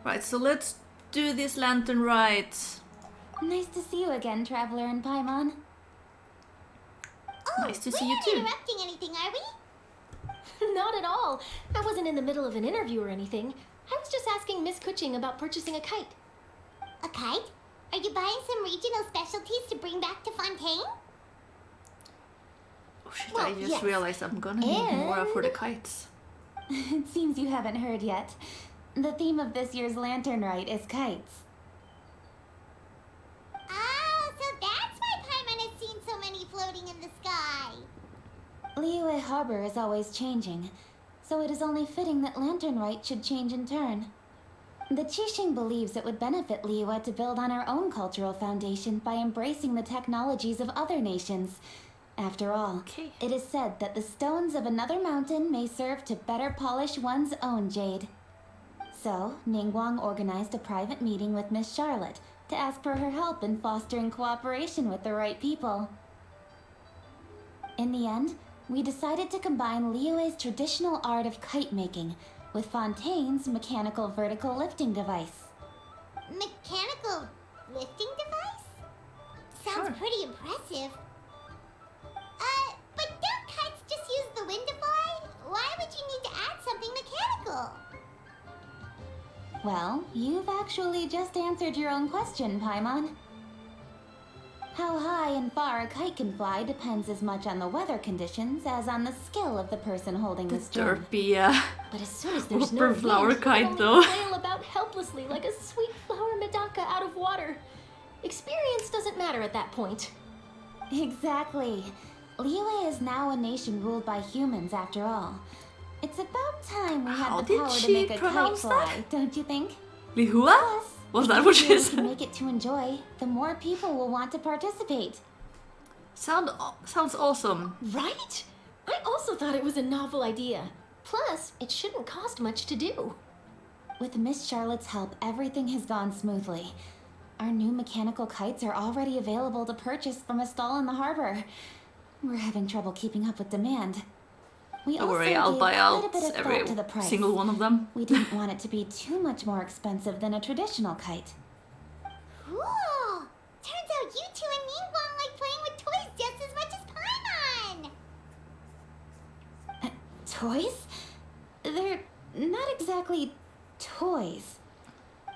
Right, so let's do this Lantern Rite. Nice to see you again, Traveler and Paimon. Nice to see you We're too. not interrupting anything, are we? Not at all. I wasn't in the middle of an interview or anything. I was just asking Miss Kuching about purchasing a kite. A kite? Are you buying some regional specialties to bring back to Fontaine? Oh shit, Well, I just yes. realized I'm gonna need more for the kites. It seems you haven't heard yet. The theme of this year's Lantern Rite is kites. Oh, so that's why Paimon has seen so many floating in the sky. Liyue Harbor is always changing, so it is only fitting that Lantern Rite should change in turn. The Qixing believes it would benefit Liyue to build on our own cultural foundation by embracing the technologies of other nations. After all, it is said that the stones of another mountain may serve to better polish one's own jade. So, Ningguang organized a private meeting with Miss Charlotte to ask for her help in fostering cooperation with the right people. In the end, we decided to combine Liyue's traditional art of kite making with Fontaine's mechanical vertical lifting device. Mechanical lifting device? Sounds Sure. pretty impressive. But don't kites just use the wind to fly? Why would you need to add something mechanical? Well, you've actually just answered your own question, Paimon. How high and far a kite can fly depends as much on the weather conditions as on the skill of the person holding the string. Derpy, But as soon as there's no Rubber wind, flower you can kite, only though. flail about helplessly like a sweet flower medaka out of water. Experience doesn't matter at that point. Exactly. Liyue is now a nation ruled by humans, after all. It's about time we How had the did power to she make a kite pronounce fly, that? don't you think? Lihua? Plus, Was the that what easier she we can said? make it to enjoy, the more people will want to participate. Sounds awesome. Right? I also thought it was a novel idea. Plus, it shouldn't cost much to do. With Miss Charlotte's help, everything has gone smoothly. Our new mechanical kites are already available to purchase from a stall in the harbor. We're having trouble keeping up with demand. We Don't also worry, I'll gave buy quite out a bit of every thought to the price. single one of them. We didn't want it to be too much more expensive than a traditional kite. Cool! Turns out you two and Ningguang like playing with toys just as much as Paimon! Toys? They're not exactly toys.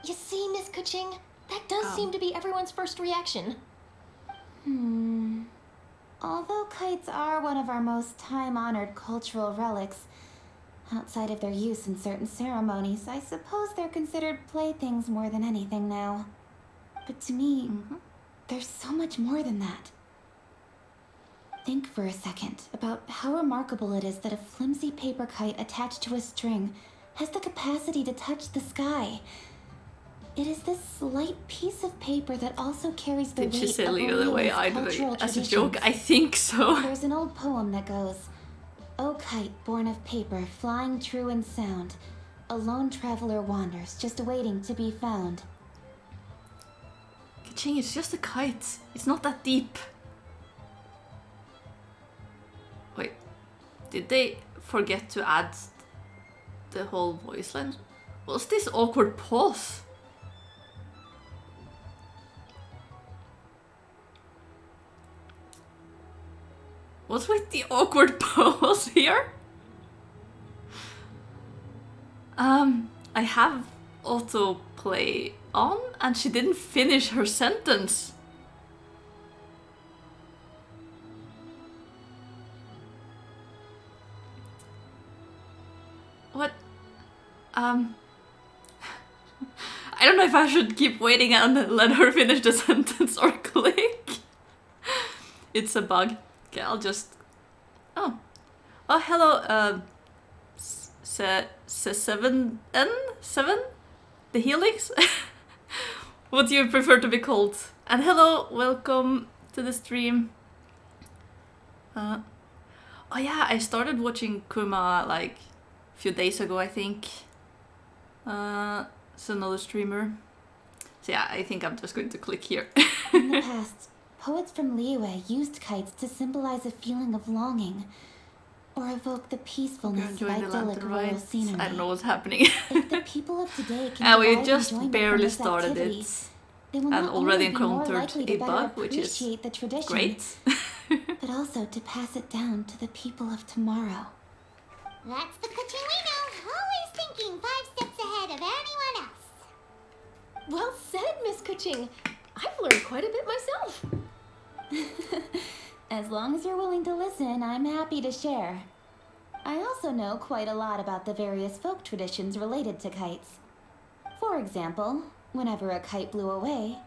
You see, Miss Kuching, that does seem to be everyone's first reaction. Although kites are one of our most time-honored cultural relics, outside of their use in certain ceremonies, I suppose they're considered playthings more than anything now. But to me, there's so much more than that. Think for a second about how remarkable it is that a flimsy paper kite attached to a string has the capacity to touch the sky. It is this slight piece of paper that also carries the Did she weight say of Leo the way I do cultural it as a traditions. joke? I think so. There's an old poem that goes, "O kite born of paper, flying true in sound, a lone traveler wanders, just waiting to be found." Kaching, it's just a kite. It's not that deep. Wait, did they forget to add the whole voice line? What's this awkward pause? What's with the awkward pause here? I have autoplay on and she didn't finish her sentence. What? I don't know if I should keep waiting and let her finish the sentence or click. It's a bug. Okay, I'll just... Oh, hello, seven? The Helix? What do you prefer to be called? And hello, welcome to the stream. Oh yeah, I started watching Kuma like a few days ago, I think. It's another streamer. So yeah, I think I'm just going to click here. In the past, poets from Liyue used kites to symbolize a feeling of longing. or evoke the We're peacefulness of enjoying the idyllic Lantern rural Rite. scenery. I don't know what's happening. If the people of today can And we derive just enjoyment barely from this started activity, it. they will And not already only be more encountered likely to a better bug, which is appreciate the tradition, great. but also to pass it down to the people of tomorrow. That's the Kuching we know. Always thinking 5 steps ahead of anyone else. Well said, Miss Kuching. I've learned quite a bit myself. As long as you're willing to listen, I'm happy to share. I also know quite a lot about the various folk traditions related to kites. For example, whenever a kite blew away,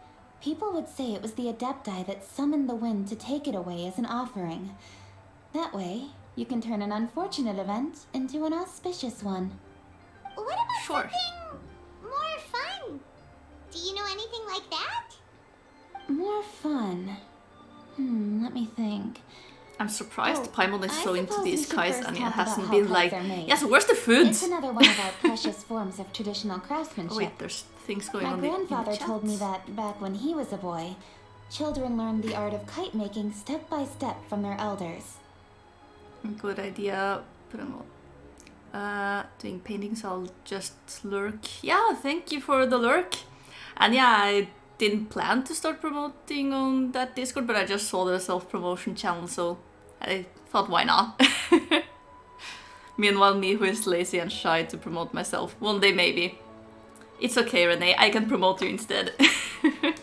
people would say it was the Adepti that summoned the wind to take it away as an offering. That way, you can turn an unfortunate event into an auspicious one. What about Sure. something more fun? Do you know anything like that? More fun. Let me think. I'm surprised Oh, Paimon is I so into suppose we these should kites first and it talk about hasn't how been kites like, are made. yes, where's the food? It's another one of our precious forms of traditional craftsmanship. Oh wait, there's things going My on in the grandfather chat. told me that back when he was a boy, children learned the art of kite making step by step from their elders. Good idea. Doing paintings, I'll just lurk. Yeah, thank you for the lurk. And yeah, I didn't plan to start promoting on that Discord, but I just saw the self-promotion channel, so I thought, why not? Meanwhile, me who is lazy and shy to promote myself. One day maybe. It's okay, Renee, I can promote you instead. I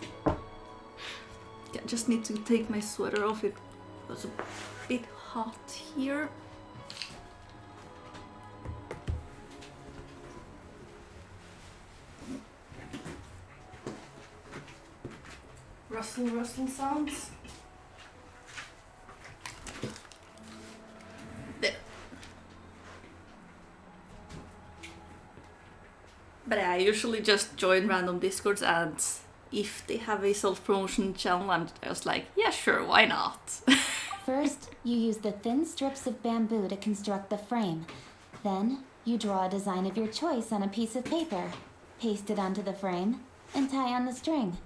just need to take my sweater off, it was a bit hot here. Rustle sounds. There. But I usually just join random Discords, and if they have a self-promotion channel, I'm just like, yeah, sure, why not? First, you use the thin strips of bamboo to construct the frame. Then, you draw a design of your choice on a piece of paper, paste it onto the frame, and tie on the string.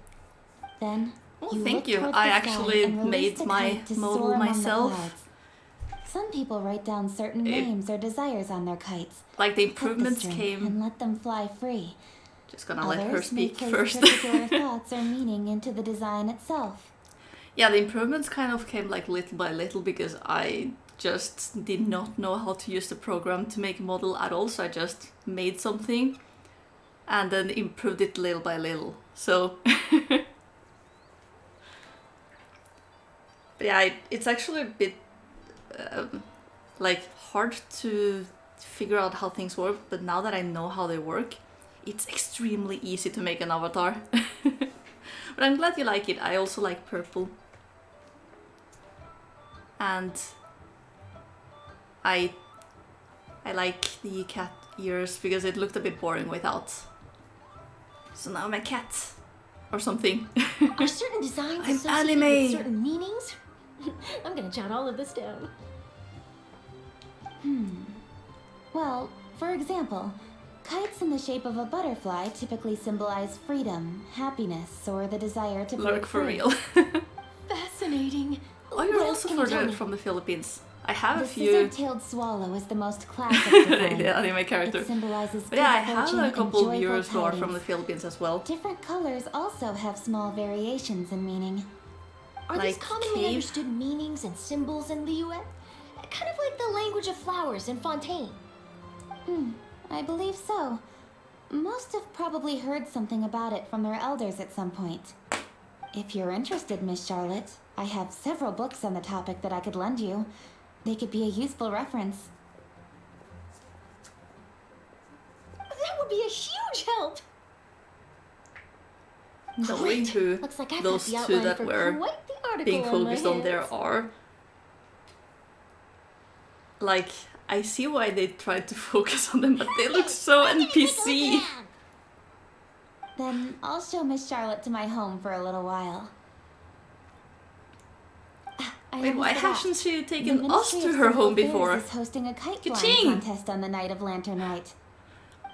Then, Oh, you thank look you. towards I the sky actually and release made the my kite to model soar among the myself. clouds. Some people write down certain names or desires on their kites. Like the cut the improvements string came. and let them fly free. Just gonna let her Others may speak place first. particular thoughts or meaning into the design itself. Yeah, the improvements kind of came like little by little because I just did not know how to use the program to make a model at all, so I just made something and then improved it little by little. So but yeah, it's actually a bit like hard to figure out how things work, but now that I know how they work, it's extremely easy to make an avatar. But I'm glad you like it. I also like purple. And I like the cat ears because it looked a bit boring without. So now I'm a cat or something. Are certain designs I'm associated anime. with certain meanings? I'm gonna jot all of this down. Well, for example, kites in the shape of a butterfly typically symbolize freedom, happiness, or the desire to break Lurk for free. real. Fascinating. Oh, you're What also else can you tell me? from the Philippines. I have The a few. scissor-tailed swallow is the most classic design. The anime character. It symbolizes But yeah, I good have fortune a and couple of joyful viewers who are from the tidings. Philippines as well. Different colors also have small variations in meaning. Are these Like commonly cave? understood meanings and symbols in the US? Kind of like the language of flowers in Fontaine. I believe so. Most have probably heard something about it from their elders at some point. If you're interested, Miss Charlotte, I have several books on the topic that I could lend you. They could be a useful reference. That would be a huge help. Knowing Great. who Looks like I've those got the two outline that for were quite the article being on my focused on there hands. are. Like, I see why they tried to focus on them, but they look so I'm gonna take a NPC. look around. Then I'll show Miss Charlotte to my home for a little while. I Wait, almost why forgot. hasn't she The taken us Ministry to of her Civil home Affairs before? is hosting a kite flying Ka-ching! contest on the night of Lantern Rite.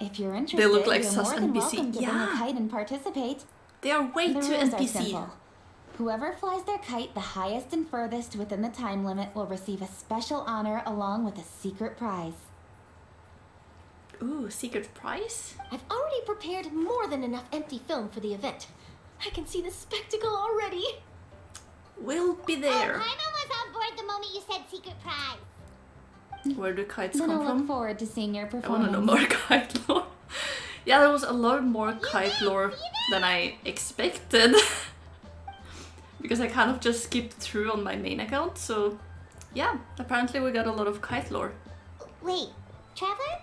If you're interested, look like you're sus more than NPC. welcome to bring Yeah. a kite and participate. They are way The too rules are NPC. simple. Whoever flies their kite the highest and furthest within the time limit will receive a special honor along with a secret prize. Ooh, secret prize? I've already prepared more than enough empty film for the event. I can see the spectacle already. We'll be there. Paimon was on board the moment you said secret prize. Where do kites Then come I from? look forward to seeing your I want performance. to know more kite lore. Yeah, there was a lot more kite lore than I expected. Because I kind of just skipped through on my main account, so yeah, apparently we got a lot of kite lore. Wait, Traveler?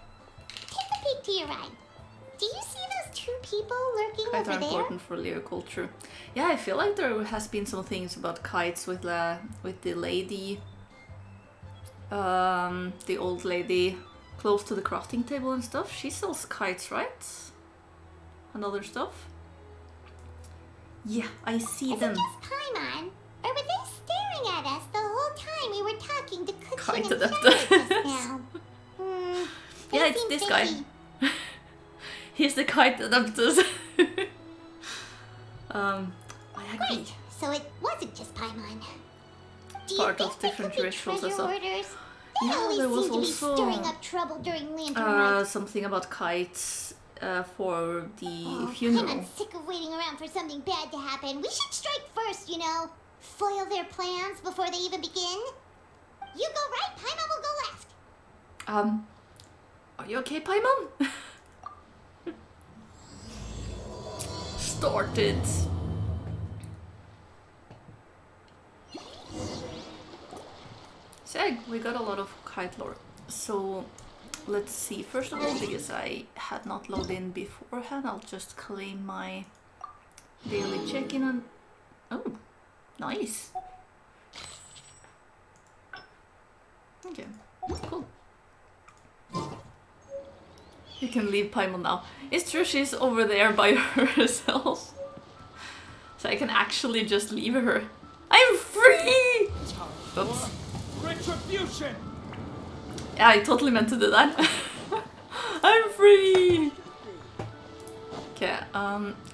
Take a peek to your right. Do you see those two people lurking Kites over are there? important for Leo culture. Yeah, I feel like there has been some things about kites with the lady, the old lady close to the crafting table and stuff. She sells kites, right? And other stuff. Yeah, I see Is them. it just Paimon? Or were they staring at us the whole time we were talking to Kite Cookie and adapter. Charlotte just now? They Yeah, it's seem this guy. fishy. He's the kite adapters. I agree. Wait, so it wasn't just Paimon. Do you Part think of there different could be rituals and treasure stuff. orders? They Yeah, always there was seem to be also, stirring up trouble during Lantern Rite. Something about kites for the Oh, funeral. I'm sick of waiting around for something bad to happen. We should strike first, you know. Foil their plans before they even begin. You go right, Paimon will go left. Are you okay, Paimon? Started. So yeah, we got a lot of kite lore. So let's see. First of all, because I had not logged in beforehand, I'll just claim my daily check-in on. Oh, nice. Okay, cool. You can leave Paimon now. It's true, she's over there by herself. So I can actually just leave her. I'm free! Oops. Retribution! Yeah, I totally meant to do that. I'm free! Okay,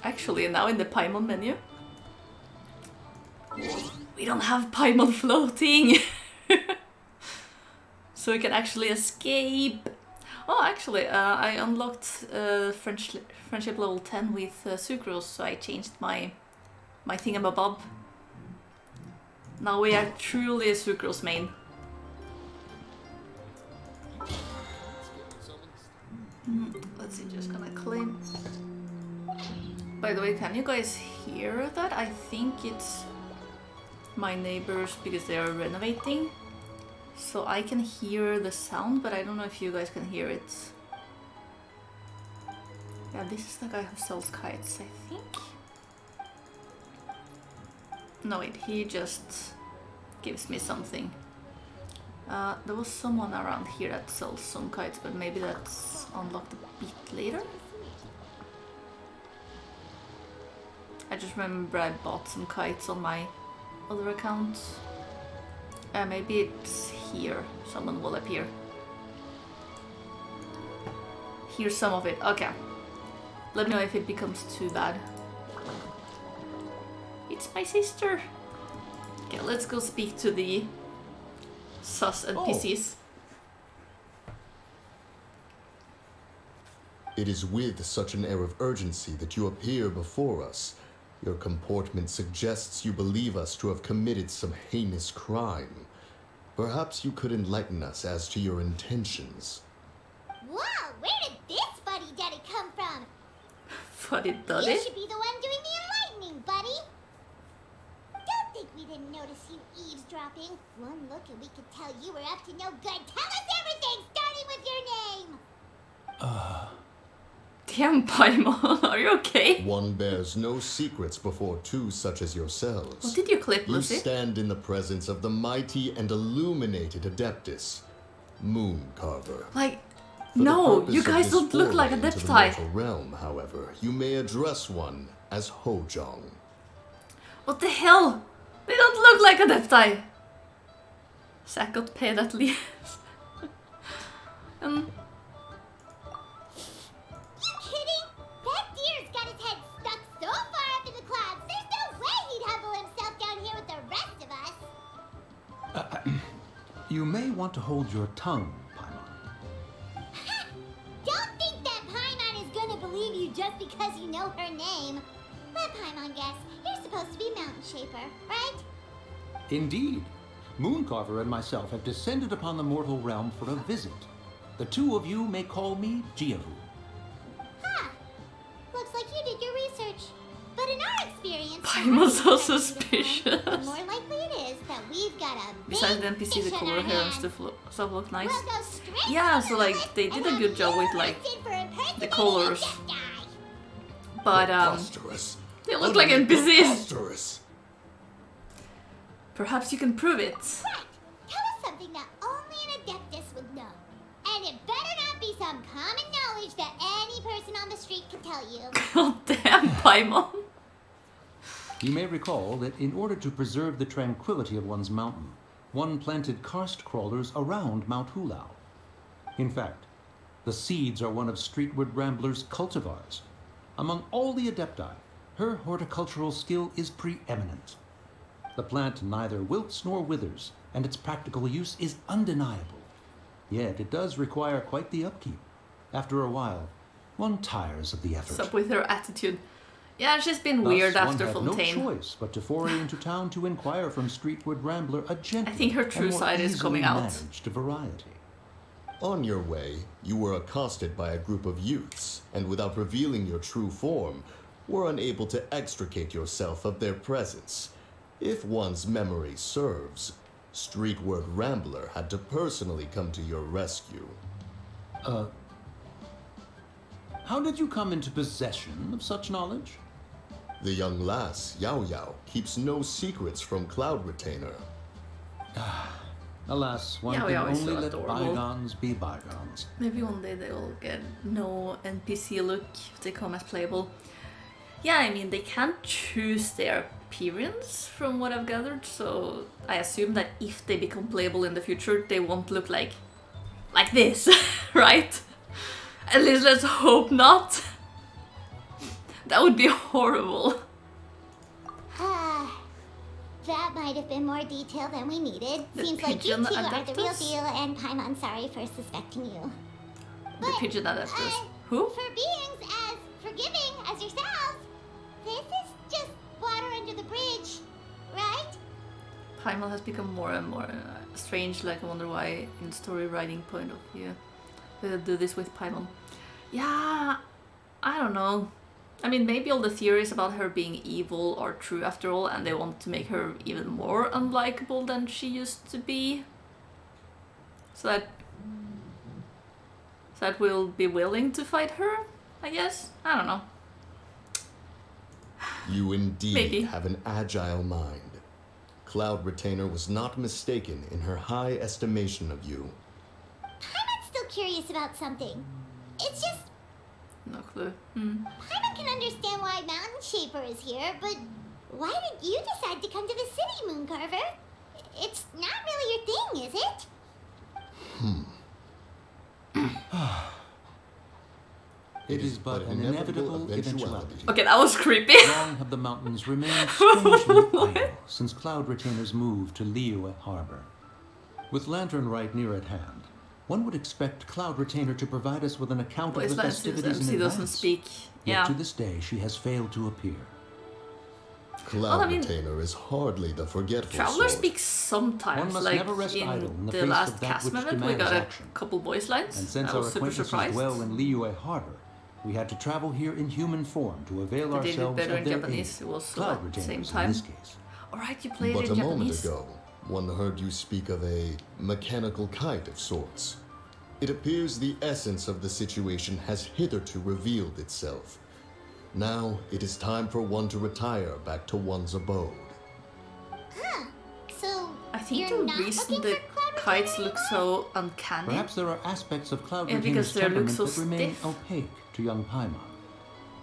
actually now in the Paimon menu, we don't have Paimon floating! So we can actually escape. Oh, actually, I unlocked friendship level 10 with Sucrose, so I changed my thingamabob. Now we are truly a Sucrose main. Let's see, just gonna claim. By the way, can you guys hear that? I think it's my neighbors because they are renovating. So I can hear the sound, but I don't know if you guys can hear it. Yeah, this is the guy who sells kites, I think. No, wait, he just gives me something. There was someone around here that sells some kites, but maybe that's unlocked a bit later. I just remember I bought some kites on my other account. Maybe it's here. Someone will appear. Here's some of it. Okay. Let me know if it becomes too bad. It's my sister. Okay, let's go speak to the sus NPCs. It is with such an air of urgency that you appear before us. Your comportment suggests you believe us to have committed some heinous crime. Perhaps you could enlighten us as to your intentions. Whoa, where did this fuddy-duddy come from? Fuddy-duddy? You should be the one doing the enlightening, buddy. Don't think we didn't notice you eavesdropping. One look and we could tell you were up to no good. Tell us everything, starting with your name. Damn, Paimon, are you okay? One bears no secrets before two such as yourselves. What did you clip, You Lucy? stand in the presence of the mighty and illuminated Adeptus, Moon Carver. Like, For the no, purpose you of guys this don't look like a foray into the Deptai. mortal realm, however, you may address one as Hojong. What the hell? They don't look like a Deptai. Zack got paid at least. You kidding? That deer's got his head stuck so far up in the clouds, there's no way he'd humble himself You may want to hold your tongue, Paimon. Don't think that Paimon is gonna believe you just because you know her name. Let Paimon guess. You're supposed to be Mountain Shaper, right? Indeed. Mooncarver and myself have descended upon the mortal realm for a visit. The two of you may call me Jiahu. Huh. Looks like you did your research. But in our experience, Paimon's so the suspicious. the more likely it is that we've got a Besides the big NPC, fish the on color our hair and hands. stuff look nice. We'll go straight Yeah, to so the like list they and did a have good job you with like arrested for impersonating the a colors. Jedi. But Preposterous. they look like Utterly NPCs. preposterous. Perhaps you can prove it. Right. Tell us something that only an Adeptus would know. And it better not be some common knowledge that any person on the street can tell you. God damn, Paimon. You may recall that in order to preserve the tranquility of one's mountain, one planted karst crawlers around Mount Hulao. In fact, the seeds are one of Streetward Rambler's cultivars. Among all the Adepti, her horticultural skill is preeminent. The plant neither wilts nor withers, and its practical use is undeniable. Yet it does require quite the upkeep. After a while, one tires of the effort. What's up with her attitude? Yeah, she's been Thus, weird one after had Fontaine. no choice but to foray into town to inquire from Streetward Rambler a gentle I think her true and more side is easily coming out. managed variety. On your way, you were accosted by a group of youths, and without revealing your true form, were unable to extricate yourself of their presence. If one's memory serves, Streetward Rambler had to personally come to your rescue. How did you come into possession of such knowledge? The young lass, Yao Yao, keeps no secrets from Cloud Retainer. Alas, one Yao can Yao is only so let adorable. bygones be bygones. Maybe one day they will get no NPC look if they come as playable. Yeah, I mean, they can't choose their appearance from what I've gathered, so I assume that if they become playable in the future, they won't look like this, right? At least let's hope not. That would be horrible. That might have been more detail than we needed. The Seems like you pigeon two are the real Adeptus? deal, and Paimon, sorry for suspecting you. The pigeon adapters. Who? For beings as forgiving as yourselves, this is just water under the bridge, right? Paimon has become more and more strange, like I wonder why in story writing point of view they do this with Paimon. Yeah, I don't know. I mean, maybe all the theories about her being evil are true after all, and they want to make her even more unlikable than she used to be. So that we'll be willing to fight her, I guess? I don't know. You indeed Maybe. have an agile mind. Cloud Retainer was not mistaken in her high estimation of you. Paimon's still curious about something. It's just, No clue. Paimon can understand why Mountain Shaper is here, but why did you decide to come to the city, Mooncarver? It's not really your thing, is it? It is but an inevitable eventuality. Okay, that was creepy. Long have the mountains remained strangely idle since Cloud Retainer's move to Liyue Harbor. With Lantern Rite near at hand, one would expect Cloud Retainer to provide us with an account of the festivities in MC doesn't advance. speak. Yet Yeah. to this day, she has failed to appear. Cloud I mean, Retainer is hardly the forgetful Traveler sort. speaks sometimes, One must like never rest idle in in the the face last of that cast which event, we demands got a action. couple voice lines. And since I our was super acquaintances surprised. dwell in Liyue Harbor, we had to travel here in human form to avail They did it ourselves better of in their Japanese. aid. It was Cloud at the same Retainers time. in this case. Alright, you played But it a in moment Japanese. ago, one heard you speak of a mechanical kite of sorts. It appears the essence of the situation has hitherto revealed itself. Now, it is time for one to retire back to one's abode. So, I think you're the not reason looking the for Cloud kites Retainer look so uncanny. Perhaps there are aspects of Cloud Yeah, Retainer's because they look temperament so that remain stiff. opaque to young Paimon.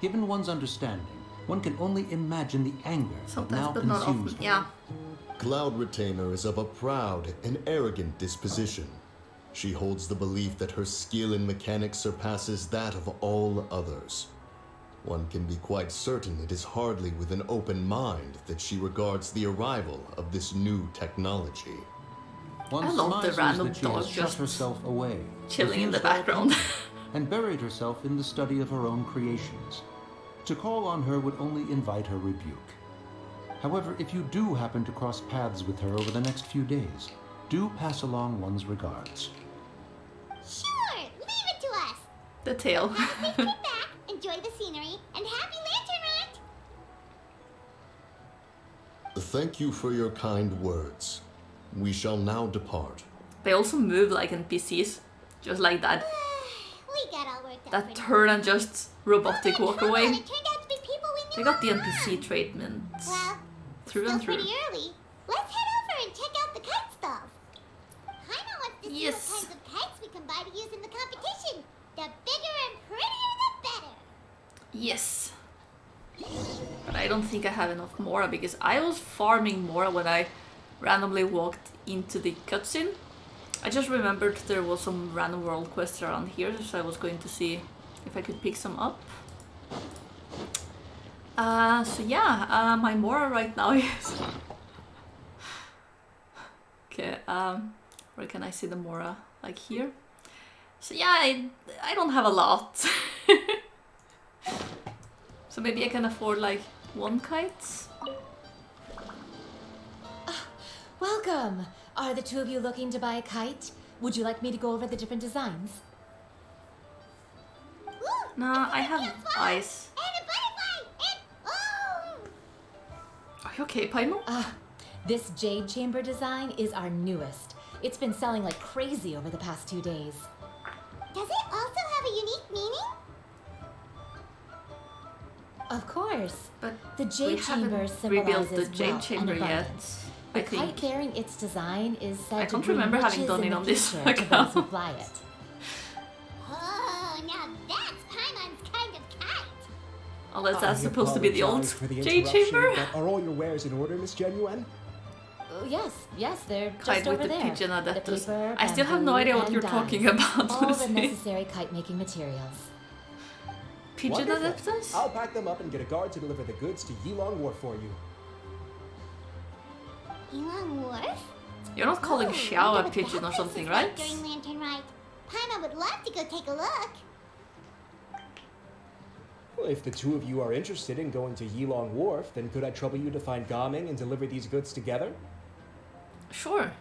Given one's understanding, one can only imagine the anger that Sometimes, now but not consumes often. her. Yeah. Cloud Retainer is of a proud and arrogant disposition. She holds the belief that her skill in mechanics surpasses that of all others. One can be quite certain it is hardly with an open mind that she regards the arrival of this new technology. One I love the surmises random that she has dog shut just herself away, chilling in the refused all background. company, and buried herself in the study of her own creations. To call on her would only invite her rebuke. However, if you do happen to cross paths with her over the next few days, do pass along one's regards. Sure, leave it to us. The tail. Have a safe trip back, enjoy the scenery, and happy Lantern Rite! Thank you for your kind words. We shall now depart. They also move like NPCs. Just like that. We got all worked up. That for turn and just robotic nothing. walk Come on, away. it turned out to be people we They knew got the all NPC along. treatment Well, through still and through. pretty early. Let's head over and check out the kite stalls. Paimon wants to see Yes. what kinds of kites we can buy to use in the competition. The bigger and prettier, the better. Yes. But I don't think I have enough Mora because I was farming Mora when I randomly walked into the cutscene. I just remembered there was some random world quests around here, so I was going to see if I could pick some up. So yeah, my Mora right now is... Okay, where can I see the Mora? Like here? So yeah, I don't have a lot. So maybe I can afford like one kite? Welcome! Are the two of you looking to buy a kite? Would you like me to go over the different designs? Ooh, Nah, I have a swallow eyes. And a butterfly! And oh! Are you okay, Paimon? This jade chamber design is our newest. It's been selling like crazy over the past 2 days. Does it also have a unique meaning? Of course. But The we jade chamber haven't rebuilt symbolizes the jade wealth chamber and yet. abundance. I The kite think. bearing its design is I said to can't bring remember having riches done in it the on this future to those who account. fly it. Oh, now that's Paimon's kind of kite. Unless that's I supposed to be the old apologize for the jade interruption, chamber? but are all your wares in order, Miss Genuine? Oh, yes, they're Kite just with over the there. pigeon The adapters. paper, I still have no bamboo, idea what and you're dyes. talking about, All the Lucy. necessary kite making materials. Pigeon Wonderful. adapters? I'll pack them up and get a guard to deliver the goods to Yilong Wharf for you. Elon Wharf? You're not calling Oh, Xiao wonder a what pigeon or that something, place is right? like during Lantern Rite. Paimon would love to go take a look. Well, if the two of you are interested in going to Yilong Wharf, then could I trouble you to find Gaming and deliver these goods together? Sure.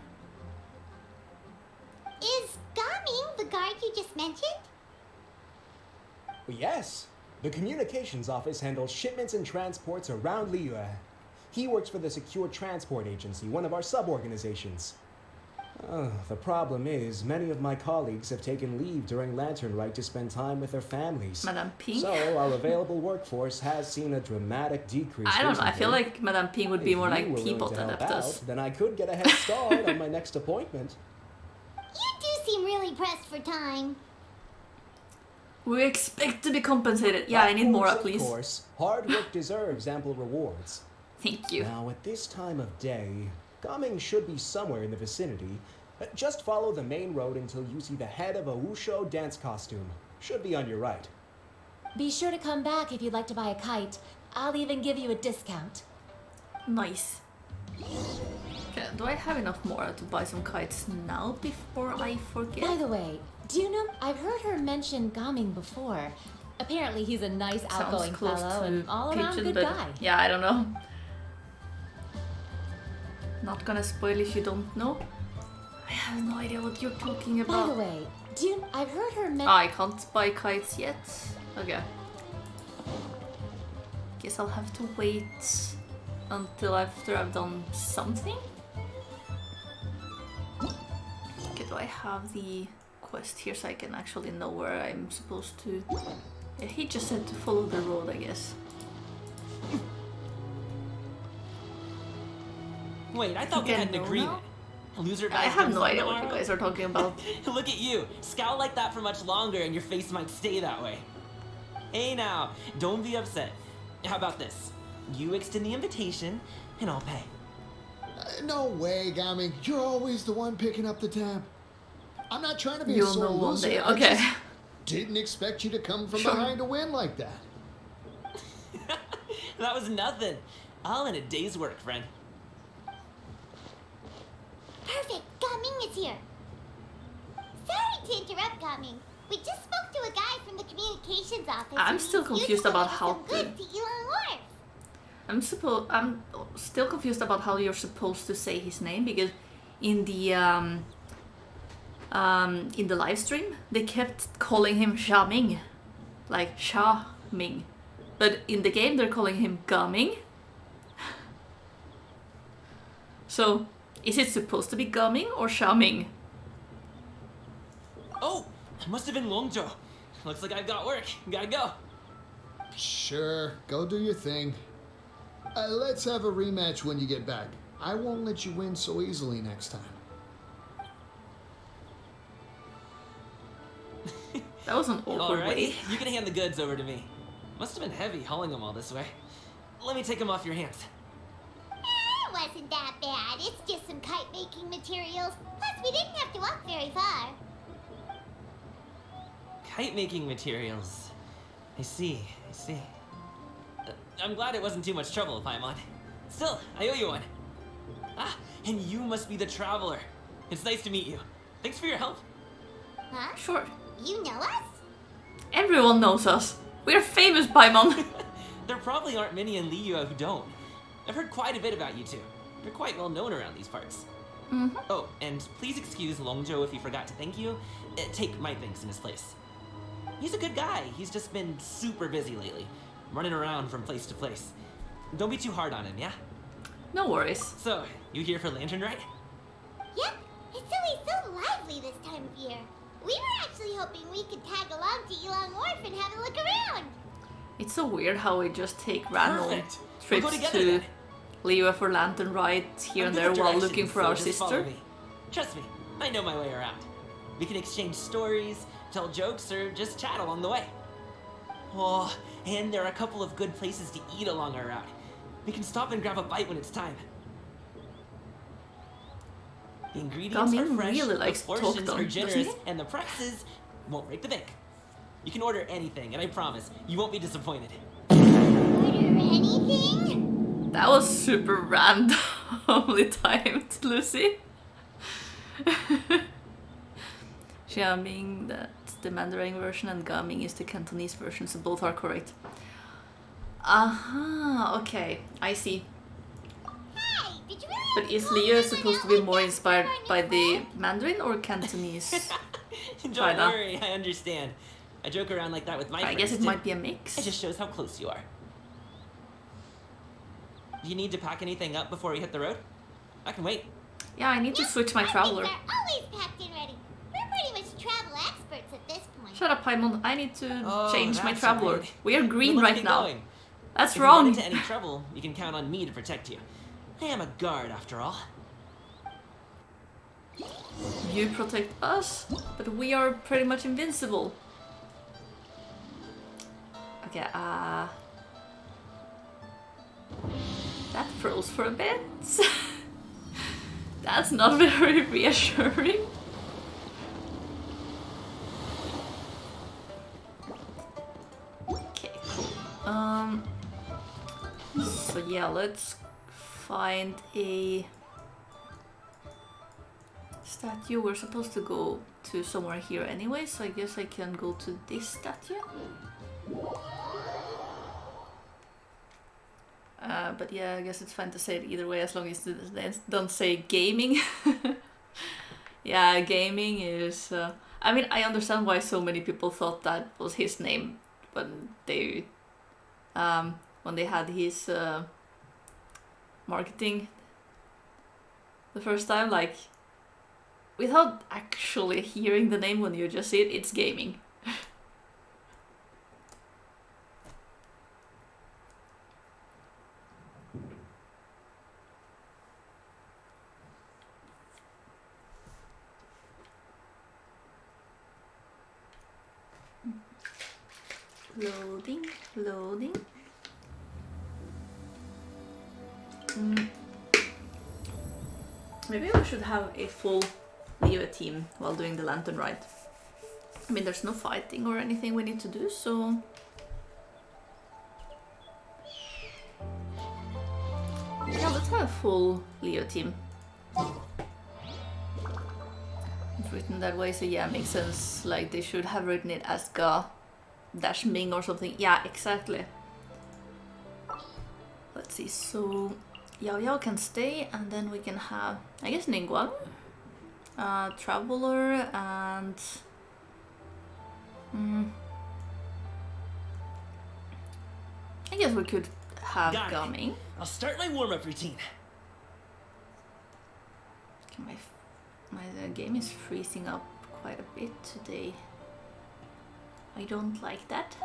Is Gaming the guard you just mentioned? Well, yes. The communications office handles shipments and transports around Liyue. He works for the Secure Transport Agency, one of our sub-organizations. The problem is, many of my colleagues have taken leave during Lantern Rite to spend time with their families. Madame Ping? So, our available workforce has seen a dramatic decrease. I don't know, I feel recently. like Madame Ping would be If more you like were willing teapot to help adapters. out, then I could get a head start on my next appointment. You do seem really pressed for time. We expect to be compensated. Yeah, I need more, please. Of course, hard work deserves ample rewards. Thank you. Now, at this time of day, Gaming should be somewhere in the vicinity. Just follow the main road until you see the head of a Wushu dance costume. Should be on your right. Be sure to come back if you'd like to buy a kite. I'll even give you a discount. Nice. Okay, do I have enough more to buy some kites now before I By forget? the way, do you know, I've heard her mention Gaming before. Apparently he's a nice Sounds outgoing close fellow to and all around pigeon, good but guy. yeah, I don't know. Not gonna spoil if you don't know. I have no idea what you're talking By about. the way, I've heard her mention... I can't buy kites yet. Okay. Guess I'll have to wait until after I've done something. Okay, do I have the quest here so I can actually know where I'm supposed to... Yeah, he just said to follow the road, I guess. Wait, I thought we can had an know agreement. Loser I guys have don't no fight idea what you tomorrow? guys are talking about. Look at you. Scowl like that for much longer and your face might stay that way. Hey now, don't be upset. How about this? You extend the invitation and I'll pay. No way, Gaming. You're always the one picking up the tab. I'm not trying to be a You'll sore know one loser. day. I Okay. just didn't expect you to come from Sure. behind to win like that. That was nothing. All in a day's work, friend. Perfect. Gaming Gaming is here. Sorry to interrupt, Gaming. We just spoke to a guy from the communications office. I'm and still he's confused useful about to how some good to Elon Wharf. I'm still confused about how you're supposed to say his name, because in the live stream they kept calling him Xiaming, like Xia Ming, but in the game they're calling him Gaming. So is it supposed to be Gaming or Xiaming? Oh, it must have been Longzhou. Looks like I've got work. Gotta go. Sure, go do your thing. Let's have a rematch when you get back. I won't let you win so easily next time. That was an awkward way. You can hand the goods over to me. Must have been heavy hauling them all this way. Let me take them off your hands. It wasn't that bad. It's just some kite-making materials. Plus, we didn't have to walk very far. Kite-making materials. I see. I'm glad it wasn't too much trouble, Paimon. Still, I owe you one. Ah, and you must be the traveler. It's nice to meet you. Thanks for your help. Huh? Sure. You know us? Everyone knows us. We're famous, Paimon. There probably aren't many in Liyue who don't. I've heard quite a bit about you two. You're quite well known around these parts. Mm-hmm. Oh, and please excuse Longzhou if he forgot to thank you. Take my thanks in his place. He's a good guy. He's just been super busy lately, running around from place to place. Don't be too hard on him, yeah? No worries. So, you here for Lantern Rite? Yep. It's always so lively this time of year. We were actually hoping we could tag along to Elon Wharf and have a look around. It's so weird how we just take random Perfect. We'll go trips together to then. Liyue for Lantern Rite here I'm and good there with while directions, looking for so our just follow sister. me. Trust me, I know my way around. We can exchange stories, tell jokes, or just chat along the way. Oh, and there are a couple of good places to eat along our route. We can stop and grab a bite when it's time. The ingredients are Gamin fresh, really the likes portions Tokton, are doesn't generous, he? and the prices won't break the bank. You can order anything, and I promise, you won't be disappointed. Order anything? That was super randomly timed, Lucy. Xiaming, that's the Mandarin version, and Gaming is the Cantonese version, so both are correct. Aha, okay, I see. Hey, did you really But is pull Liyue that supposed to out be like more that inspired from our by new the friend? Mandarin or Cantonese? Don't China. worry, I understand. I joke around like that with my I friends, guess it too. might be a mix. It just shows how close you are. Do you need to pack anything up before we hit the road? I can wait. Yeah, I need to Yep, switch my our traveler. things are always packed and ready. We're pretty much travel experts at this point. Shut up, Paimon. I need to Oh, change my that's traveler. right. We are green Let's right get now. going. That's If you run wrong. into any trouble, you can count on me to protect you. I am a guard, after all. You protect us, but we are pretty much invincible. Okay, that froze for a bit. That's not very reassuring. Okay, cool. So yeah, let's find a statue. We're supposed to go to somewhere here anyway, so I guess I can go to this statue. But yeah, I guess it's fine to say it either way as long as they don't say gaming. Yeah, gaming is... I mean, I understand why so many people thought that was his name when they had his marketing the first time. Like, without actually hearing the name when you just see it, it's gaming. Loading, loading. Maybe we should have a full Liyue team while doing the Lantern Rite. I mean, there's no fighting or anything we need to do, so... Yeah, let's have a full Liyue team. written that way, so yeah, makes sense. Like they should have written it as Ga dash Ming or something. Yeah, exactly. Let's see, so Yao Yao can stay, and then we can have, I guess, Ningguang, Traveler, and I guess we could have Got it. Gaming. I'll start my warm-up routine. Okay, my game is freezing up quite a bit today. I don't like that.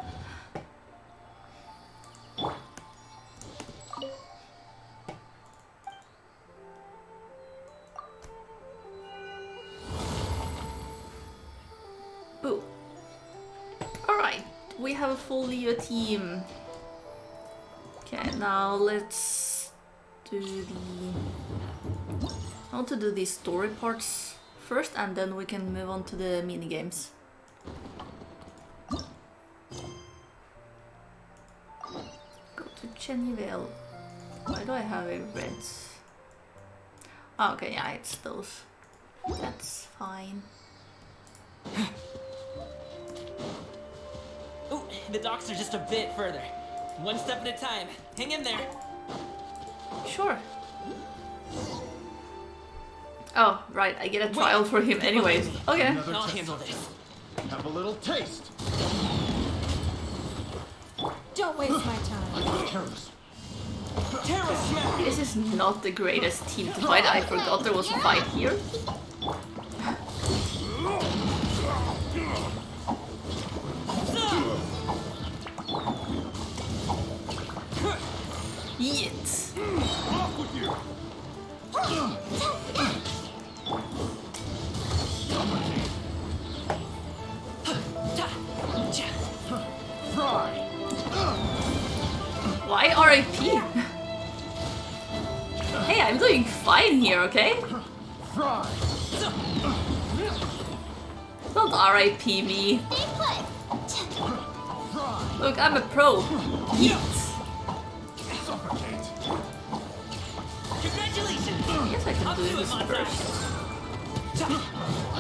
Boo. Alright, we have a full Leo team. Okay, now let's do I want to do these story parts first, and then we can move on to the mini games. Go to Chenivale. Why do I have a red? Oh, okay, yeah, it's those. That's fine. Ooh, the docks are just a bit further. One step at a time. Hang in there. Sure. Oh, right, I get a trial for him anyways. Okay. I'll handle this. Have a little taste. Don't waste my time. Careless. Terra Smash! This is not the greatest team to fight. I forgot there was a fight here. Yeet. Off with you. Fry. Why RIP? Hey, I'm doing fine here, okay? Fry. Don't RIP me. Stay put. Look, I'm a pro. Yeet. Suffocate. Congratulations! I guess I can do this first. I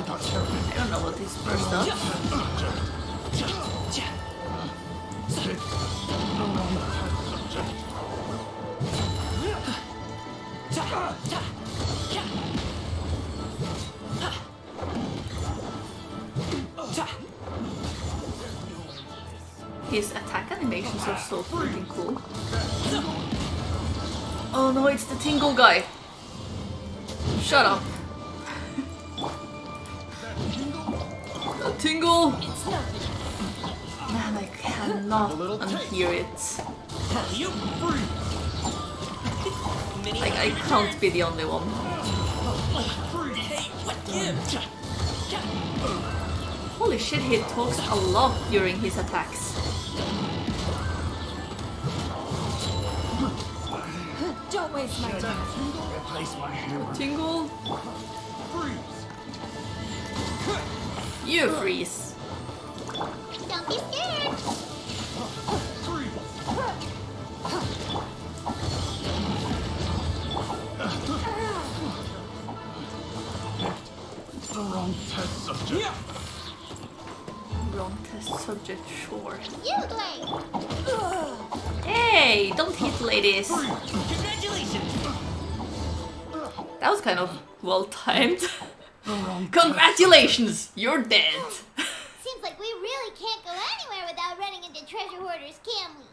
got carried. I don't know what this first does. His attack animations are so freaking cool. Oh no, it's the Tingle guy. Shut up. The Tingle! Man, I cannot unhear it. You Like, I can't be the only one. Hey, what gives? Holy shit, he talks a lot during his attacks. Don't waste my time. Replace my hammer. Tingle, Freeze. you freeze. Don't be scared. Freeze. It's the wrong test subject. Wrong test subject, sure. You play. Hey, don't hit ladies. Congratulations! That was kind of well timed. Congratulations, you're dead. Seems like we really can't go anywhere without running into treasure hoarders, can we?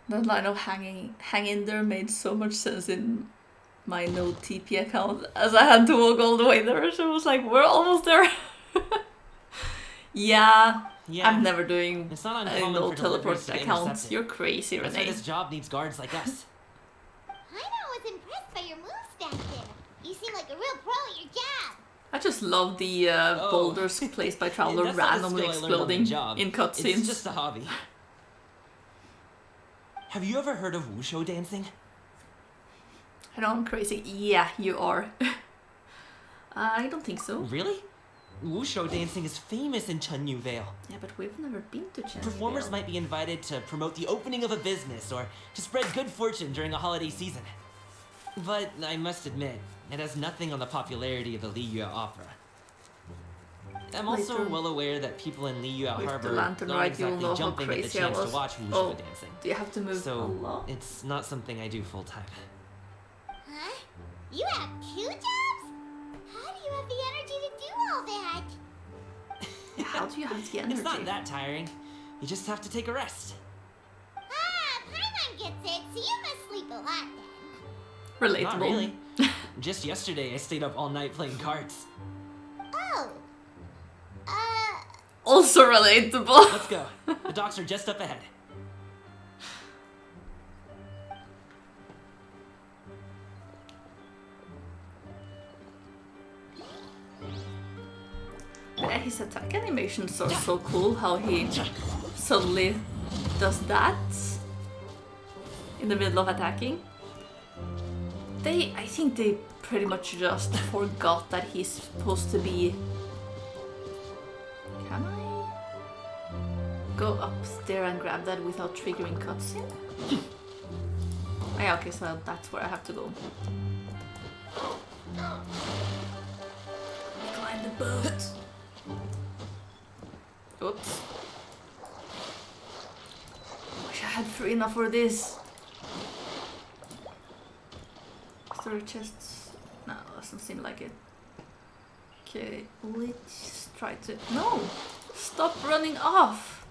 That line of hang in there made so much sense in my no TP account, as I had to walk all the way there, so I was like, we're almost there. Yeah, I'm never doing It's not no uncommon for teleport deliveries to get accounts. intercepted. You're crazy, That's why Renee. this job needs guards like us. I was impressed by your moves back there. You seem like a real pro at your job. I just love the boulders placed by Traveler That's not a randomly skill I learned on the exploding job. in It's cutscenes. just a hobby. Have you ever heard of wushu dancing? I know I'm crazy. Yeah, you are. I don't think so. Really? Wushu dancing is famous in Chunyu Vale. Yeah, but we've never been to Chen. Performers might be invited to promote the opening of a business or to spread good fortune during a holiday season. But I must admit, it has nothing on the popularity of the Liyue opera. I'm also later. well aware that people in Liyue With the Harbor Lantern aren't Rite, you'll exactly know how jumping at the crazy I chance to was. watch wuxia Oh, dancing. do you have to move a So lot? it's not something I do full time. Huh? You have 2 jobs? How do you have the energy to do all that? How do you have the energy? It's not that tiring. You just have to take a rest. Ah, Paimon gets it, so you must sleep a lot then. Relatable. Not really. Just yesterday, I stayed up all night playing cards. Oh. Also relatable. Let's go. The docks are just up ahead. Yeah, his attack animations are so cool. How he suddenly does that in the middle of attacking. I think they pretty much just forgot that he's supposed to be. Can I go up there and grab that without triggering cutscene? Oh, yeah, okay, so that's where I have to go. Climb the boat. Oops. Wish I had free enough for this. Storage chests. No, doesn't seem like it. Okay, let's try to. No! Stop running off!